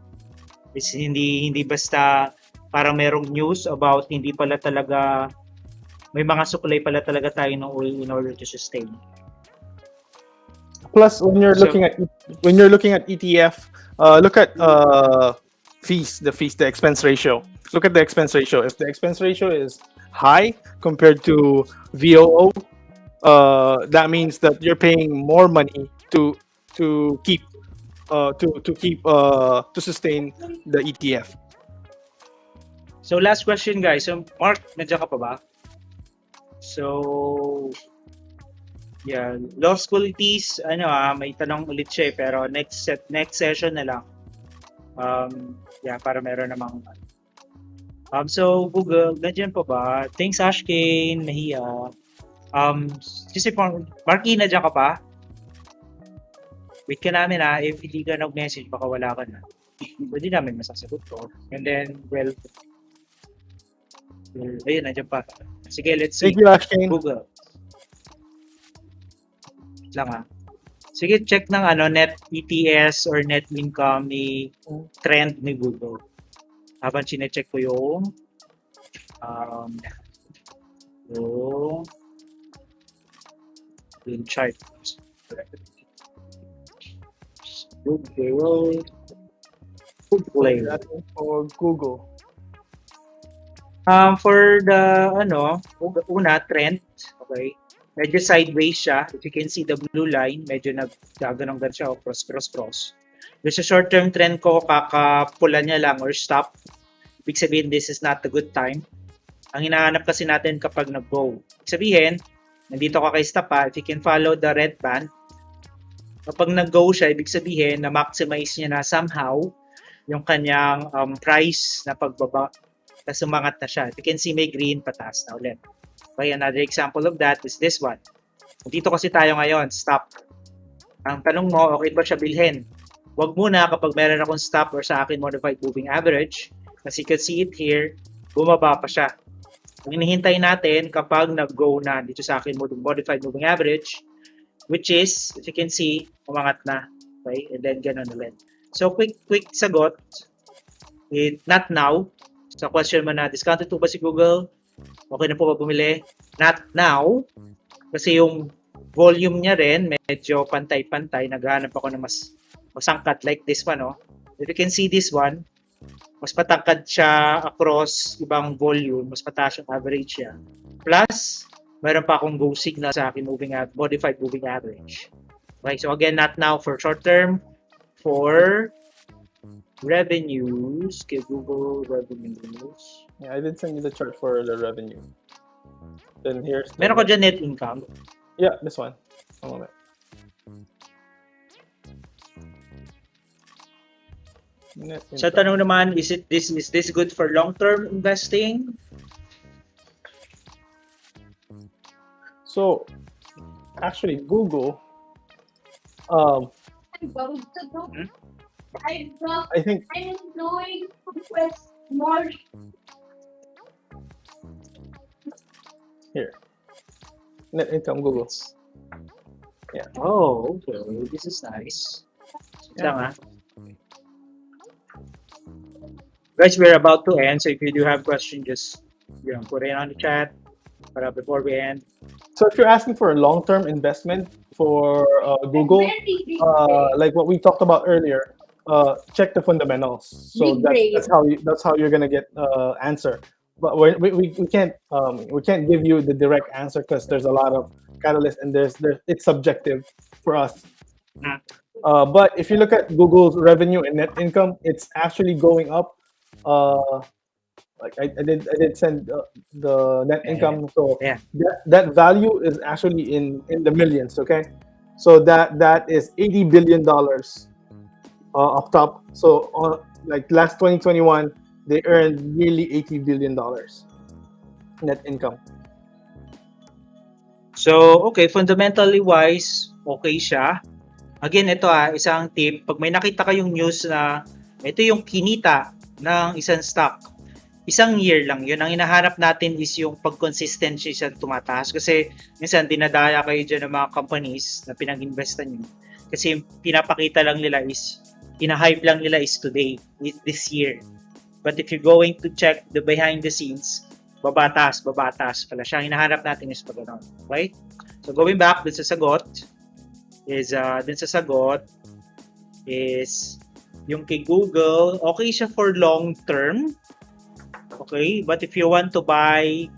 Is hindi basta parang merong news about hindi pala talaga may mga supply pala talaga tayo ng oil in order to sustain. Plus, when you're looking at ETF, look at the expense ratio. Look at the expense ratio. If the expense ratio is high compared to VOO, that means that you're paying more money to sustain the ETF. So last question guys. So Mark, nandiyan ka pa ba? So yeah, law school teas, may tanong ulit siya pero next session na lang. Para meron namang so Google, nandiyan pa ba? Thanks Ashkane, Mahiya. Kasi Marky, nandiyan ka pa? Wait ka namin if hindi ka nag-message, baka wala ka na. Pwede namin masasagot to. And then, ayun, nandiyan pa. Sige, let's see. Thank you, Ashkane. Google. Wait lang Sige, check ng net ETS or net income ni trend ni Google. Habang sinecheck ko yung chart. Google. For Google. For the una trend, okay. Medyo sideways siya. If you can see the blue line, medyo naggaganong siya o cross. Doon sa short-term trend ko, kakapula niya lang or stop. Ibig sabihin, this is not a good time. Ang hinahanap kasi natin kapag nag-go. Ibig sabihin, nandito ka kay stop if you can follow the red band, kapag nag-go siya, ibig sabihin na maximize niya na somehow yung kanyang price na pagbaba. Tapos umangat na siya. If you can see may green, pataas na ulit. Okay, another example of that is this one. Dito kasi tayo ngayon, stop. Ang tanong mo, okay ba siya bilhin? Huwag muna kapag meron akong stop or sa akin modified moving average. As you can see it here, bumaba pa siya. Ang hinihintay natin kapag nag-go na dito sa akin modified moving average, which is, as you can see, umangat na. Okay? And then ganun ulit. So, quick sagot. Not now. Sa question mo na, discounted po ba si Google? Okay na po ba bumili? Not now. Kasi yung volume niya rin, medyo pantay-pantay. Naghahanap ako ng mas masangkat like this one. If you can see this one, mas patangkad siya across ibang volume. Mas mataas yung average siya. Plus, meron pa akong go signal sa akin modified moving average. Okay, so again, not now for short term. For revenues, okay, Google revenues. Yeah, I did send you the chart for the revenue. Then here's Meron ka dyan net income? Yeah, this one. One moment. Sa tanong naman, is this good for long-term investing? So, actually, Google. I think I'm doing request more. here. Net income Google. Yeah. Oh, okay. This is nice. Yeah. Guys, we're about to end. So if you do have questions, just put it on the chat before we end. So if you're asking for a long-term investment for Google, like what we talked about earlier, check the fundamentals. So that's how you're gonna get answer. But we can't give you the direct answer because there's a lot of catalysts and it's subjective for us. But if you look at Google's revenue and net income, it's actually going up like I did send the net Yeah, income. So yeah. that value is actually in the millions. Okay, so that is $80 billion up top. So like last 2021, they earned nearly $80 billion net income. So, okay, fundamentally wise, okay siya. Again, ito isang tip. Pag may nakita kayong news na ito yung kinita ng isang stock, isang year lang yun. Ang hinahanap natin is yung pag-consistency siya tumataas. Kasi minsan dinadaya kayo dyan ng mga companies na pinag-investan nyo. Kasi pinapakita lang nila is, pina-hype lang nila is today, this year. But if you're going to check the behind the scenes, babatas pala siya. Ang hinahanap natin is pag ano. Okay? So going back dun sa sagot, is yung kay Google, okay siya for long term. Okay? But if you want to buy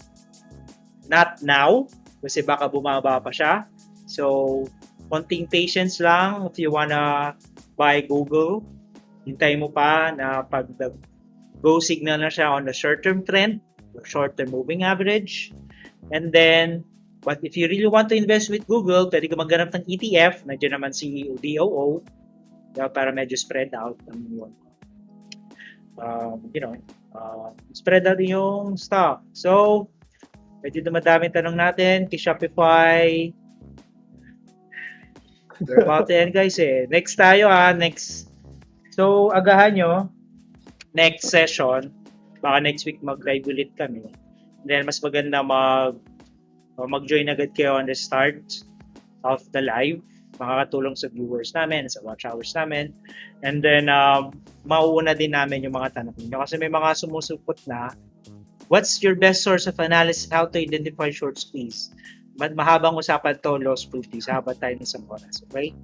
not now, kasi baka bumaba pa siya. So, konting patience lang if you wanna buy Google. Hintay mo pa na pag go signal na siya on the short-term trend, short-term moving average. And then, but if you really want to invest with Google, pwede ka magganap ng ETF. Nandiyan naman si DOO para medyo spread out. Spread out yung stock. So, medyo dumadaming tanong natin kay Shopify. We're about to end, guys. Next tayo next. So, agahan nyo. Next session, baka next week mag-live ulit kami. Then, mas maganda mag-join agad kayo on the start of the live. Makakatulong sa viewers namin, sa watch hours namin. And then, mauuna din namin yung mga tanong niyo. Kasi may mga sumusupot na, what's your best source of analysis? How to identify short squeeze? Mahabang usapan to, loss proof. Habang tayo ng isang oras. Okay?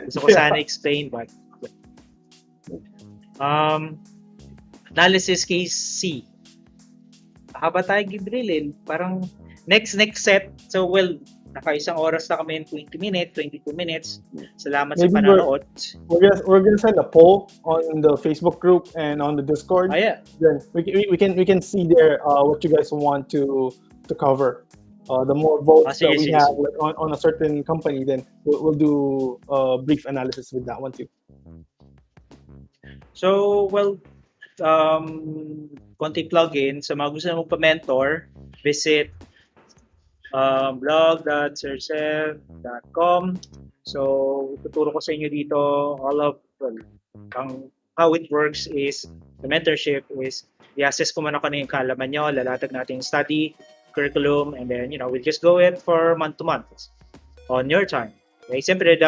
Gusto ko sana explain, but analysis case C. Haba tayo gibrilin. Parang next set. So, naka-isang oras na kami in 20 minutes, 22 minutes. Salamat sa panonood. We're gonna send a poll on the Facebook group and on the Discord. Yeah. Then we can see there what you guys want to cover. The more votes that we have like, on a certain company, then we'll do a brief analysis with that one too. So, konti plugin. Sa mga gusto na magpa-mentor, visit blog.sirsev.com. So, tuturo ko sa inyo dito how it works is, the mentorship is, i-assess ko muna kung ano yung kaalaman nyo, lalatag natin yung study, curriculum, and then, we'll just go it for month to month on your time. Okay? Siyempre,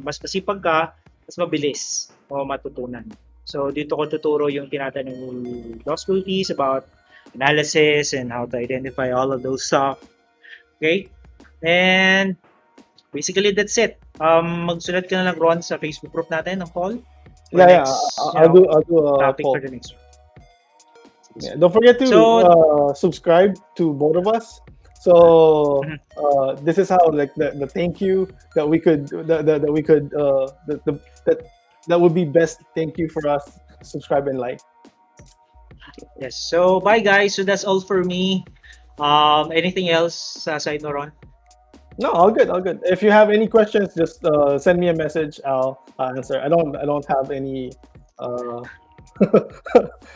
mas masipag ka, mas mabilis o matutunan. So, dito ko tuturo yung tinatanong ni law school teas about analysis and how to identify all of those stuff. Okay? And basically, that's it. Magsulat ka na lang, Ron, sa Facebook group natin ng call. Yeah. I'll do a topic poll for the next one. Yeah, don't forget to subscribe to both of us. So this is how like the thank you that we could that would be best thank you for us. Subscribe and like. Yes. So bye guys. So that's all for me. Anything else aside no, Ron? No, all good. If you have any questions, just send me a message. I'll answer. I don't have any.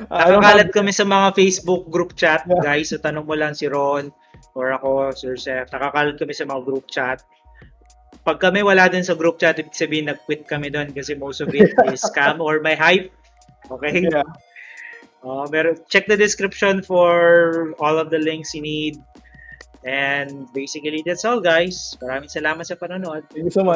Nakakalat kami sa mga Facebook group chat, guys. So tanong mo lang si Ron or ako, Sir Seth. Nakakalat kami sa mga group chat. Pag kami wala din sa group chat, ibig sabihin nag-quit kami doon kasi most of it is scam or may hype. Okay? Yeah. Check the description for all of the links you need. And basically, that's all, guys. Maraming salamat sa panonood. Thank you so much.